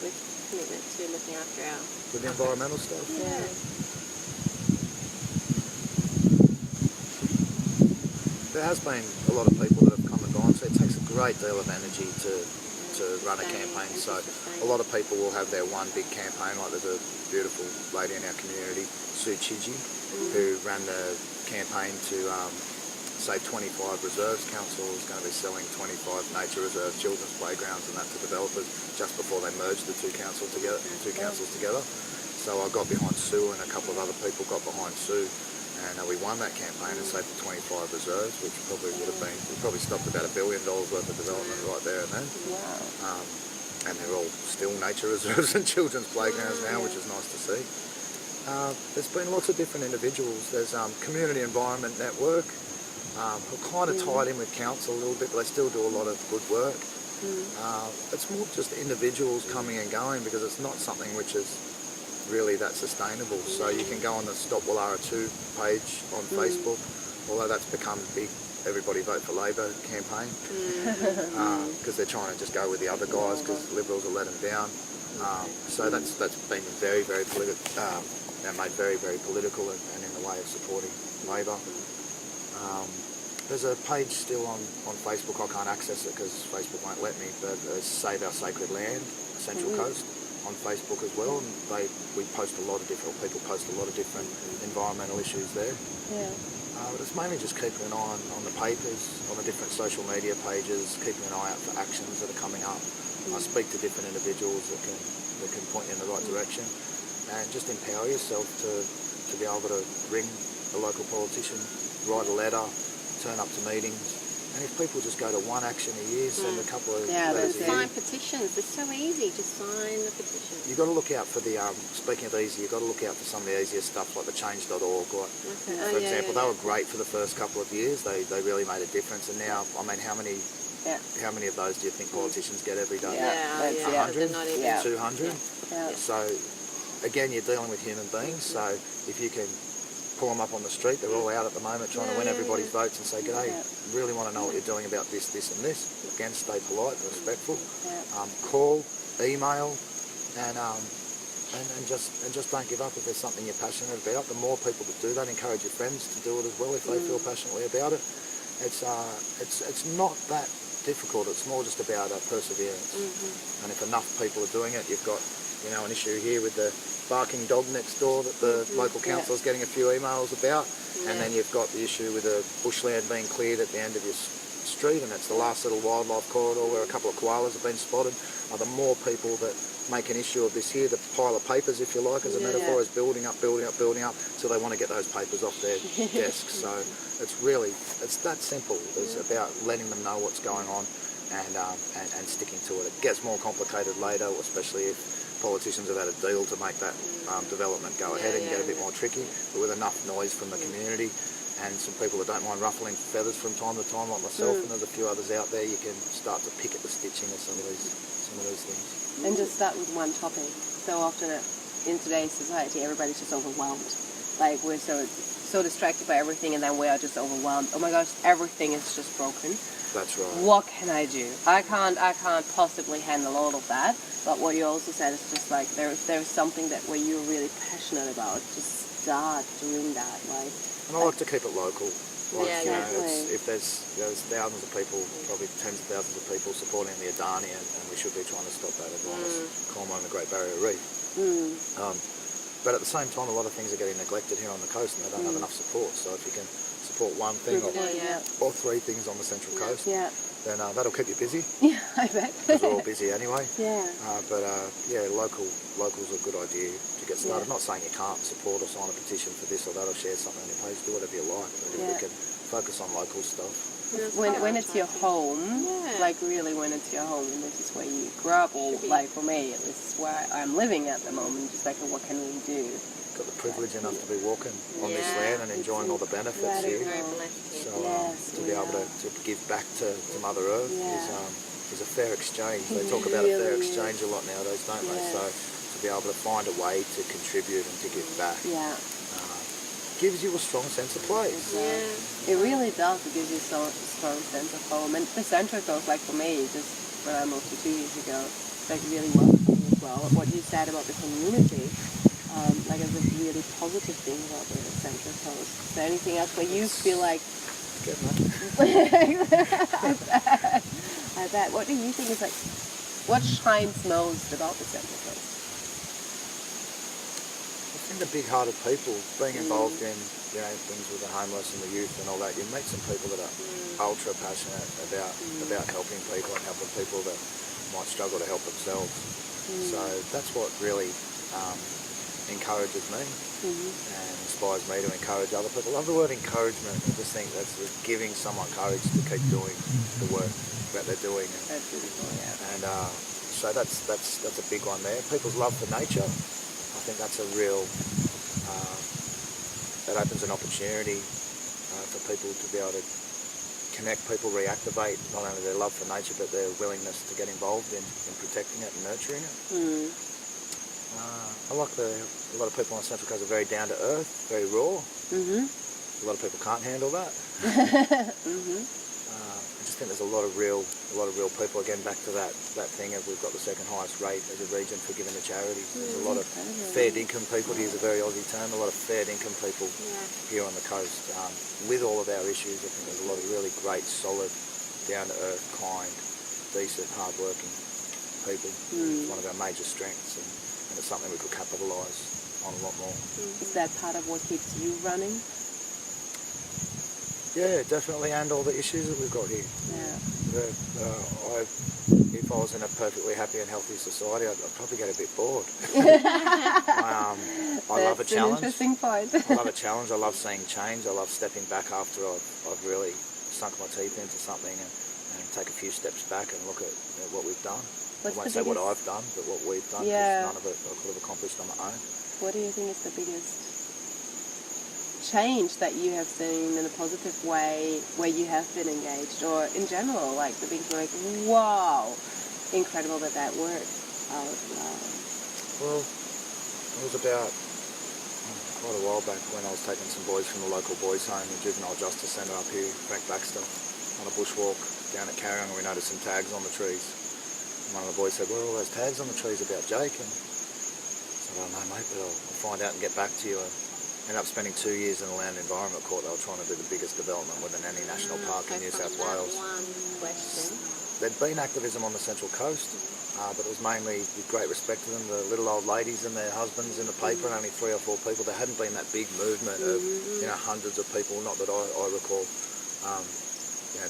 with commitment to looking after our... With the environmental stuff? Yeah. There has been a lot of people that have come and gone, so it takes a great deal of energy to run a campaign. So a lot of people will have their one big campaign, like there's a beautiful lady in our community, Sue Chidgey, who ran the campaign to save 25 reserves. Council is going to be selling 25 nature reserves, children's playgrounds and that to developers just before they merged the two councils together. So I got behind Sue and a couple of other people got behind Sue. And we won that campaign and saved the 25 reserves, which probably would have been, we probably stopped about $1 billion worth of development right there and then. Wow. And they're all still nature reserves and children's playgrounds now, which is nice to see. There's been lots of different individuals. There's Community Environment Network, who kind of tied in with council a little bit, but they still do a lot of good work. It's more just individuals coming and going because it's not something which is really that sustainable. So you can go on the Stop Wallara 2 page on Facebook, although that's become big Everybody Vote for Labor campaign because they're trying to just go with the other guys because Liberals are letting them down. So that's been very, very political. They're made very, very political and in the way of supporting Labor. There's a page still on Facebook. I can't access it because Facebook won't let me, but Save Our Sacred Land, Central Coast, on Facebook as well, and we post a lot of different, people post a lot of different environmental issues there. Yeah. But it's mainly just keeping an eye on the papers, on the different social media pages, keeping an eye out for actions that are coming up. I speak to different individuals that can point you in the right direction, and just empower yourself to be able to ring a local politician, write a letter, turn up to meetings. And if people just go to one action a year, send a couple of letters a year. Sign petitions. It's so easy to sign the petition. You've got to look out for the, speaking of easy, you've got to look out for some of the easier stuff like the change.org. Like, for example, they were great for the first couple of years. They really made a difference. And now, I mean, how many of those do you think politicians get every day? 100? 200? Yeah. So, again, you're dealing with human beings. So if you can pull them up on the street, they're all out at the moment trying to win everybody's votes and say, g'day, really want to know what you're doing about this, this and this. Again, stay polite and respectful. Call, email, and just don't give up if there's something you're passionate about. The more people that do that, encourage your friends to do it as well if they feel passionately about it. It's not that difficult. It's more just about perseverance. And if enough people are doing it, you've got an issue here with the barking dog next door that the local council is getting a few emails about, and then you've got the issue with the bushland being cleared at the end of your street, and it's the last little wildlife corridor where a couple of koalas have been spotted. The more people that make an issue of this here, the pile of papers, if you like, as a metaphor, is building up, till they want to get those papers off their desks. So it's that simple. It's about letting them know what's going on and sticking to it. It gets more complicated later, especially if politicians have had a deal to make that development go ahead and get a bit more tricky, but with enough noise from the community and some people that don't mind ruffling feathers from time to time, like myself, and there's a few others out there, you can start to pick at the stitching of some of these things. And just start with one topic. So often in today's society, everybody's just overwhelmed. Like we're so distracted by everything, and then we are just overwhelmed. Oh my gosh, everything is just broken. That's right. What can I do? I can't possibly handle all of that. But what you also said is just like there's something that where you're really passionate about, just start doing that. Like, and I like to keep it local. Like, if there's thousands of people, probably tens of thousands of people supporting the Adani, and we should be trying to stop that enormous climb on the Great Barrier Reef. But at the same time, a lot of things are getting neglected here on the coast, and they don't have enough support. So if you can support one thing or three things on the Central Coast, then that'll keep you busy. Yeah, I bet. Because we're all busy anyway. Yeah. Local's a good idea to get started. I'm not saying you can't support or sign a petition for this or that or share something on your page. Do whatever you like. But if we can focus on local stuff. when it's your home, Yeah. like really when it's your home and this is where you grew up, or Should be. like for me, this is where I'm living at the moment, just like what can we do? Got the privilege enough to be walking on this Yeah. land and enjoying all the benefits here. Very blessed here. So Yes, to be able to give back to Mother Earth Yeah. is a fair exchange. They talk about a fair Really exchange a lot nowadays, don't they? Yeah. So to be able to find a way to contribute and to give back Yeah, gives you a strong sense of place. Yeah. it really does. It gives you so strong sense of home. And the Central Coast, like for me, just when I moved to 2 years ago, like really welcoming as well. What you said about the community, like it's a really positive thing about the Central Coast. Is there anything else where you feel like Get that? I bet. What do you think is like, what shines most about the Central Coast? I think the big-hearted people, being involved in things with the homeless and the youth and all that, you meet some people that are ultra passionate about helping people and helping people that might struggle to help themselves. So that's what really encourages me and inspires me to encourage other people. I love the word encouragement. I just think that's giving someone courage to keep doing the work that they're doing. That's beautiful, yeah. And so that's a big one there. People's love for nature. I think that's a real, that opens an opportunity for people to be able to connect people, reactivate not only their love for nature but their willingness to get involved in protecting it and nurturing it. I like a lot of people on the Central Coast are very down to earth, very raw. A lot of people can't handle that. I just think there's a lot of real people. Again, back to that thing of we've got the second highest rate as a region for giving to charities. There's a lot of fair income people, to use a very Aussie term, a lot of fair income people here on the coast. With all of our issues, I think there's a lot of really great, solid, down to earth, kind, decent, hard-working people. It's one of our major strengths, and it's something we could capitalise on a lot more. Is that part of what keeps you running? Yeah, definitely, and all the issues that we've got here. Yeah. If I was in a perfectly happy and healthy society, I'd probably get a bit bored. I love a challenge. That's an interesting point. I love a challenge. I love seeing change. I love stepping back after I've really sunk my teeth into something and take a few steps back and look at what we've done. I won't say what I've done, but what we've done, because none of it I could have accomplished on my own. What do you think is the biggest change that you have seen in a positive way where you have been engaged, or in general, like the things were like, wow, incredible that worked out? Wow. Well, it was about quite a while back when I was taking some boys from the local boys' home, the juvenile justice centre up here, Frank Baxter, on a bushwalk down at Carryong, and we noticed some tags on the trees. And one of the boys said, "What are all those tags on the trees about, Jake?" And I said, "I don't know, mate, but I'll find out and get back to you." And ended up spending 2 years in the Land Environment Court. They were trying to do the biggest development within any national park in New South Wales. One question. There'd been activism on the Central Coast, but it was mainly, with great respect to them, the little old ladies and their husbands in the paper, and only 3 or 4 people. There hadn't been that big movement of hundreds of people, not that I recall,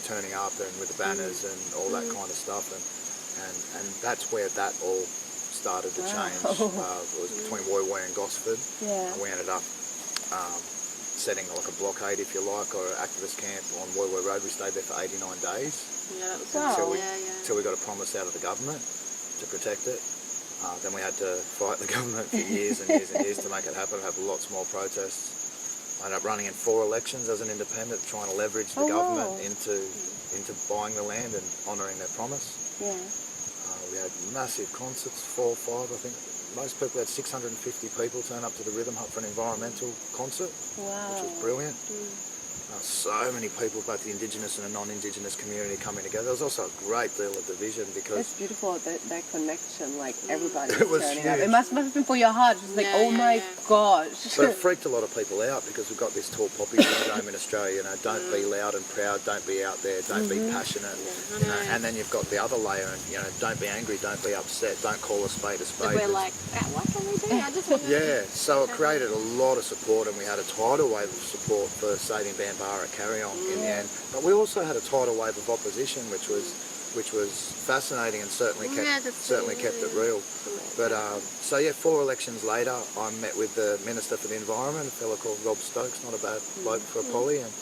turning up and with the banners and all that kind of stuff. And that's where that all started to change. It was between Woy Woy and Gosford. Yeah. And we ended up setting like a blockade, if you like, or an activist camp on Woy Woy Road. We stayed there for 89 days Yeah, that was until we got a promise out of the government to protect it. Then we had to fight the government for years and years and years to make it happen, have lots more protests. I ended up running in 4 elections as an independent, trying to leverage the government into buying the land and honouring their promise. Yeah. We had massive concerts, 4 or 5, I think. Most people had 650 people turn up to the Rhythm Hut for an environmental concert, which was brilliant. So many people, both the Indigenous and the non-Indigenous community, coming together. There was also a great deal of division because... It's beautiful, that connection, like everybody It was turning up. huge. It must have been for your heart, just like, oh my gosh. But it freaked a lot of people out because we've got this tall poppy syndrome in Australia, don't be loud and proud, don't be out there, don't be passionate, and then you've got the other layer, and don't be angry, don't be upset, don't call a spade a spade. So we're like, what can we do? I just want to... So it created a lot of support, and we had a tidal wave of support for saving Bambara at Carryong in the end. But we also had a tidal wave of opposition, which was fascinating and certainly kept it real. But 4 elections later, I met with the Minister for the Environment, a fellow called Rob Stokes, not a bad bloke for a poly, and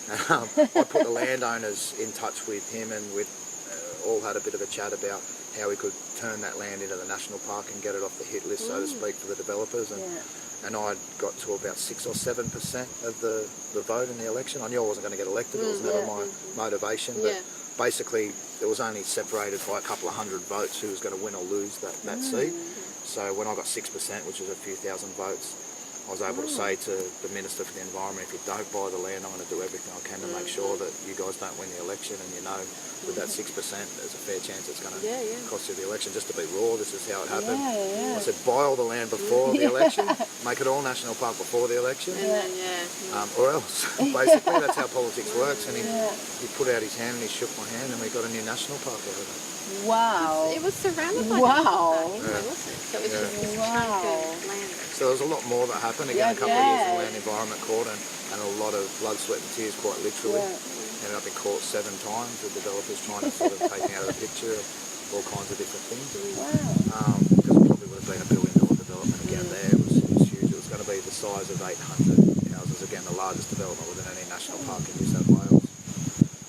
I put the landowners in touch with him, and we'd all had a bit of a chat about how we could turn that land into the national park and get it off the hit list, so to speak, for the developers. And I'd got to about 6 or 7% of the vote in the election. I knew I wasn't going to get elected. It was never my motivation. But basically, it was only separated by a couple of hundred votes who was going to win or lose that seat. So when I got 6%, which is a few thousand votes, I was able to say to the Minister for the Environment, if you don't buy the land, I'm going to do everything I can to make sure that you guys don't win the election. And you know, with that 6%, there's a fair chance it's going to cost you the election. Just to be raw, this is how it happened. I said, buy all the land before the election, make it all national park before the election, or else. Basically, that's how politics works. And he put out his hand and he shook my hand, and we got a new national park out of it. Wow. It was surrounded by national park anyway, wasn't it? So it was just this chunk of land. So there was a lot more that happened. Again, a couple of years in Land Environment Court, and a lot of blood, sweat and tears, quite literally. Ended up in court 7 times with developers trying to sort of take me out of the picture of all kinds of different things. Because it probably would have been $1 billion development again there. It was huge. It was going to be the size of 800 houses. Again, the largest development within any national park in New South Wales.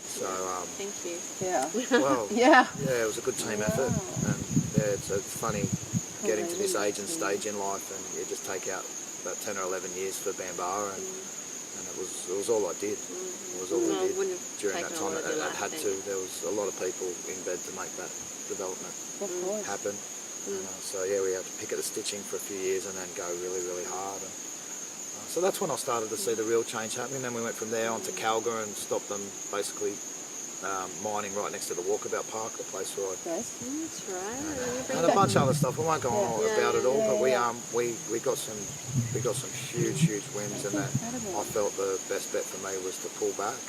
So, thank you. Well, it was a good team effort. And it's funny getting to this age and stage in life, and you just take out about 10 or 11 years for Bambara, and it was all I did. It was all I did during that time. It had to. There was a lot of people in bed to make that development happen. So we had to pick at the stitching for a few years and then go really, really hard. And, so that's when I started to see the real change happening. Then we went from there on to Calgary and stopped them basically mining right next to the Walkabout Park, the place where That's right. and a bunch of other stuff. I won't go on about it all, but we got some huge wins, and that I felt the best bet for me was to pull back.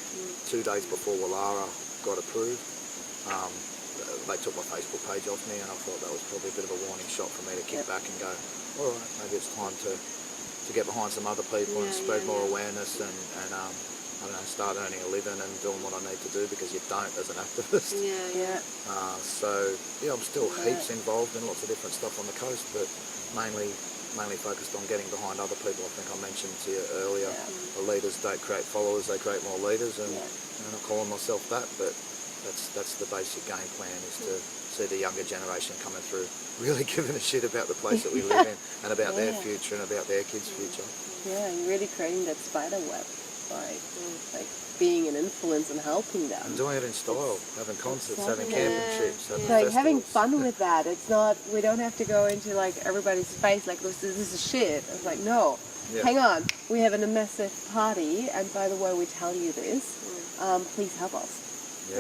2 days before Wallara got approved, they took my Facebook page off me, and I thought that was probably a bit of a warning shot for me to kick back and go, all right, maybe it's time to get behind some other people and spread more awareness and I don't know, start earning a living and doing what I need to do, because you don't as an activist. I'm still heaps involved in lots of different stuff on the coast, but mainly focused on getting behind other people. I think I mentioned to you earlier, the leaders don't create followers, they create more leaders, and I'm not calling myself that, but that's the basic game plan, is to see the younger generation coming through, really giving a shit about the place that we live in and about their future and about their kids' future. Yeah, you're really creating that spider web. Like being an influence and helping them. And doing it in style, having concerts, having camping trips, having fun with that. It's not, we don't have to go into like everybody's face like this is shit. It's like, no, hang on, we have a massive party, and by the way, we tell you this, please help us.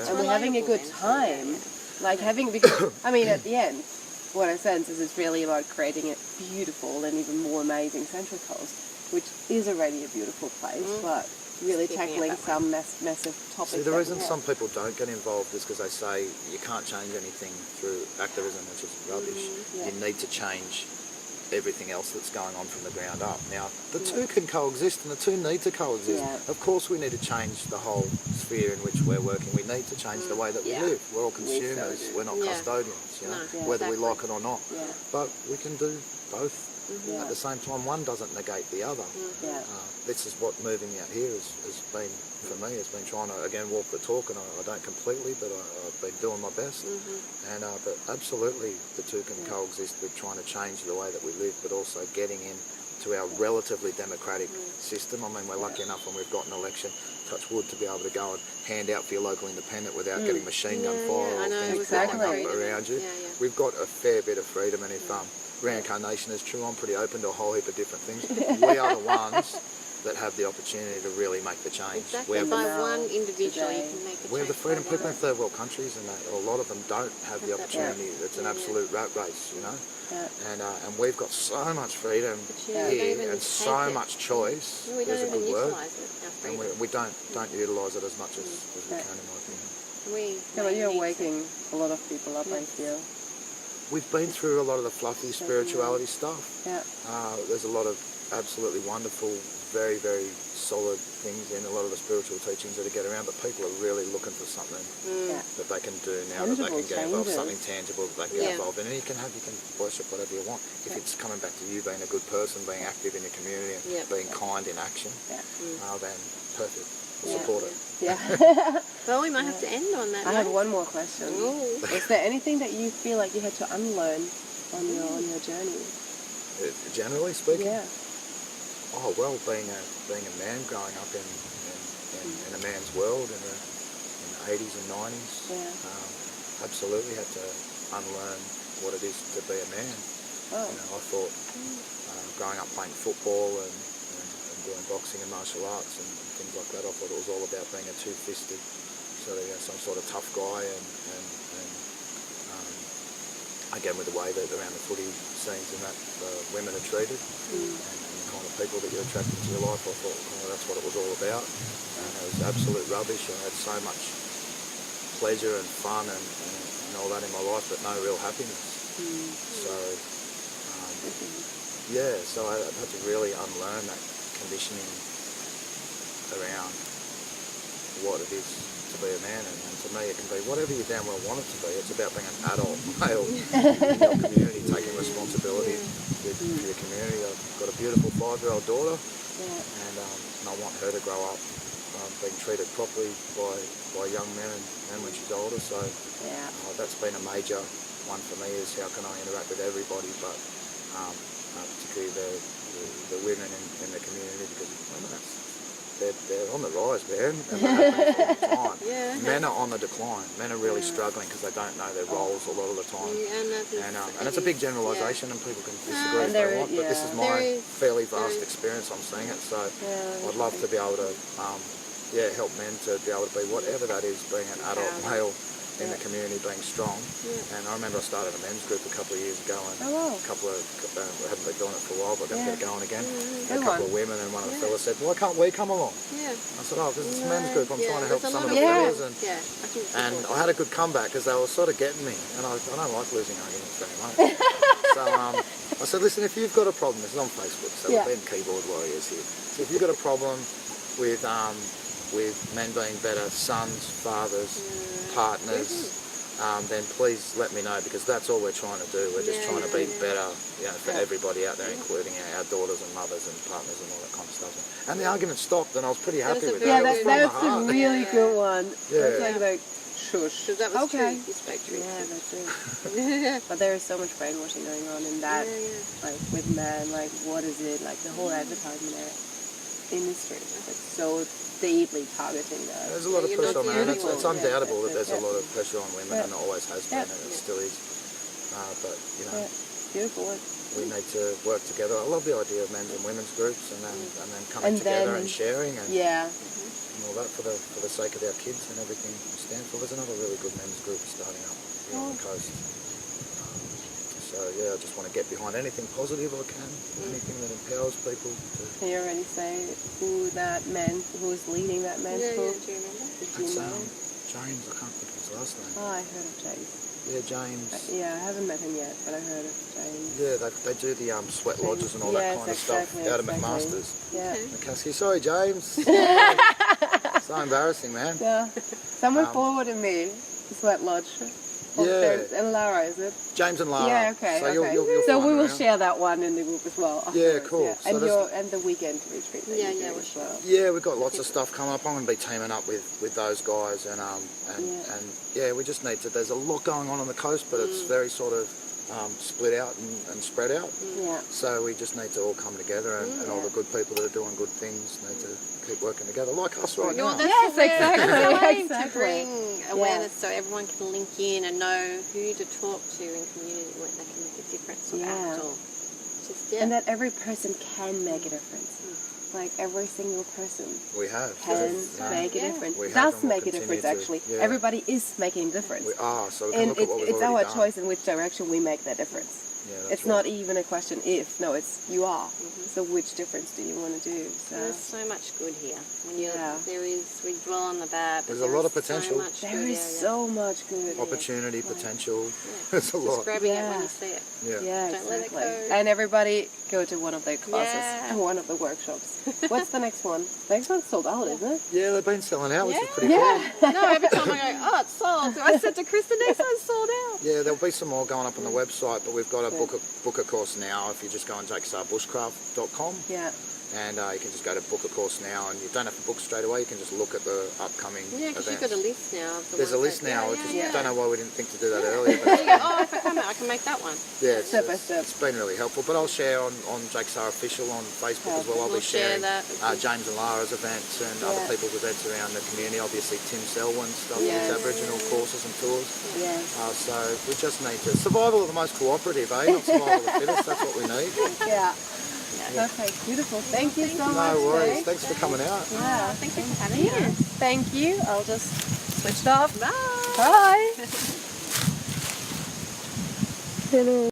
And we're having a good time. Like having, because, I mean, at the end, what I sense is it's really about creating a beautiful and even more amazing Central Coast, which is already a beautiful place, but really tackling some massive topics. See, the reason some people don't get involved is because they say you can't change anything through activism, which is rubbish. You need to change everything else that's going on from the ground up. Now, the two can coexist, and the two need to coexist. Of course, we need to change the whole sphere in which we're working. We need to change the way that we live. We're all consumers. We're not custodians, whether we like it or not. But we can do both. At the same time, one doesn't negate the other. This is what moving out here has been for me. Has been trying to again walk the talk, and I don't completely, but I've been doing my best. And but absolutely, the two can coexist with trying to change the way that we live, but also getting into our relatively democratic system. I mean, we're lucky enough when we've got an election, touch wood, to be able to go and hand out for your local independent without getting machine gun fire or things blowing up around you. We've got a fair bit of freedom, and if reincarnation is true, I'm pretty open to a whole heap of different things. We are the ones that have the opportunity to really make the change. Exactly. By one individual, you can make a change. We have the freedom. People in third world countries, and a lot of them don't have the opportunity. It's an absolute rat race, And we've got so much freedom here and so much choice. There's a good word. And we don't utilise it as much as we can, in my opinion. You're waking a lot of people up, I feel. We've been through a lot of the fluffy spirituality stuff. There's a lot of absolutely wonderful, very, very solid things in a lot of the spiritual teachings that get around, but people are really looking for something that they can do now, that they can get involved, something tangible that they can get involved in. And you can worship whatever you want. If it's coming back to you being a good person, being active in your community, and being kind in action, then perfect. support it. Yeah. Well, we might have to end on that. I have note. one more question. Ooh. Is there anything that you feel like you had to unlearn on your journey? Generally speaking, Yeah. oh well, being a man growing up in a man's world in the 80s and 90s, absolutely had to unlearn what it is to be a man. Oh. You know, I thought growing up playing football and doing boxing and martial arts and things like that, I thought it was all about being a two-fisted, sort of, some sort of tough guy and again with the way that around the footy scenes and that women are treated and the kind of people that you attract into your life, I thought that's what it was all about, and it was absolute rubbish. I had so much pleasure and fun and all that in my life, but no real happiness. So so I had to really unlearn that conditioning around what it is to be a man, and to me it can be whatever you damn well want it to be. It's about being an adult male in your community, taking responsibility for your community. I've got a beautiful 5-year-old daughter, and I want her to grow up being treated properly by young men and when she's older. So that's been a major one for me, is how can I interact with everybody, but particularly the women in the community, because they're on the rise, man, and they have been for a long time. Men are on the decline. Men are really struggling because they don't know their roles a lot of the time. And it's a big generalisation, and people can disagree if they want, but this is my fairly vast experience. I'm seeing it, so I'd love to be able to help men to be able to be whatever that is, being an adult male in the community, being strong. And I remember I started a men's group a couple of years ago, and a couple of, we haven't been doing it for a while, but I'm going to get it going again. And a couple of women, and one of the fellas said, why can't we come along? I said, because it's a men's group, I'm trying to help some of the fellas. And I had a good comeback, because they were sort of getting me, and I don't like losing arguments very much. So I said, listen, if you've got a problem, this is on Facebook, so we've been keyboard warriors here. So if you've got a problem with men being better sons, fathers, partners, then please let me know, because that's all we're trying to do. We're just trying to be better, for everybody out there, including our daughters and mothers and partners and all that kind of stuff. And the argument stopped, and I was pretty happy with that. Yeah, that's a really good one. It's like shush. That was true. You spoke truth. Yeah, that's it. But there is so much brainwashing going on in that, like with men, like what is it, like the whole advertisement industry, like so deeply targeting that. There's a lot of pressure on men. It's undoubtable that there's a lot of pressure on women, and it always has been, and it still is. But beautiful work. We need to work together. I love the idea of men's and women's groups, and then coming together and sharing and all that for the sake of our kids and everything we stand for. There's another really good men's group starting up here on the coast. So I just want to get behind anything positive I can, anything that empowers people. Can you already say who's leading that men's group? Do you remember? It's James, I can't think of his last name. Oh, I heard of James. Yeah, James. Yeah, I haven't met him yet, but I heard of James. Yeah, they do the sweat lodges and all that kind of stuff out of McMaster's. Yeah. McCaskey. Sorry, James. So embarrassing, man. Yeah. Someone forwarded me the sweat lodge. And Lara, is it? James and Lara. Yeah, okay. So, okay. you'll we will share that one in the group as well. Yeah, cool. Yeah. So and the weekend retreat. We'll as well. Yeah, we've got lots of stuff coming up. I'm going to be teaming up with those guys, and we just need to. There's a lot going on the coast, but it's very sort of split out and spread out. Yeah. So we just need to all come together, and all the good people that are doing good things need to keep working together, like us right now. Yes, exactly. To bring awareness so everyone can link in and know who to talk to in community where they can make a difference or act or just, and that every person can make a difference. Like every single person can make a difference. Does make a difference, actually. Everybody is making a difference. We are, so we can look at what we've it's our done. choice in which direction we make that difference. Yeah, it's not even a question if, no, it's you are. So which difference do you want to do? So there's so much good here. We dwell on the bad, but there's a lot of potential. There is so much good. Opportunity, potential. There's a lot. Just grabbing it when you see it. Yeah, Don't let it go. And everybody go to one of their classes and one of the workshops. What's the next one? The next one's sold out, isn't it? Yeah, they've been selling out, which is pretty cool. No, every time I go, oh, it's sold. I said to Chris, the next one's sold out. Yeah, there'll be some more going up on the website, but we've got a book a course now if you just go on jakecassarbushcraft.com. Yeah. And you can just go to book a course now, and you don't have to book straight away. You can just look at the upcoming Yeah, because you've got a list now. Of the There's a ones list that, now. Yeah, I just yeah. don't know why we didn't think to do that earlier. There But you go. Oh, if I come out, I can make that one. yeah, Step by step. it's been really helpful. But I'll share on Jake Cassar Official on Facebook as well. I'll We'll be share sharing that. James and Lara's events and other Yeah. people's events around the community. Obviously, Tim Selwyn's stuff, Yeah. his Aboriginal courses and tours. Yeah. So we just need to survival of the most cooperative, eh? Not survival of the fittest. That's what we need. Yeah. Okay, beautiful. Thank you so much. No worries. Jake. Thanks for coming out. Yeah. Thank you for having us. Thank you. I'll just switch it off. Bye. Bye.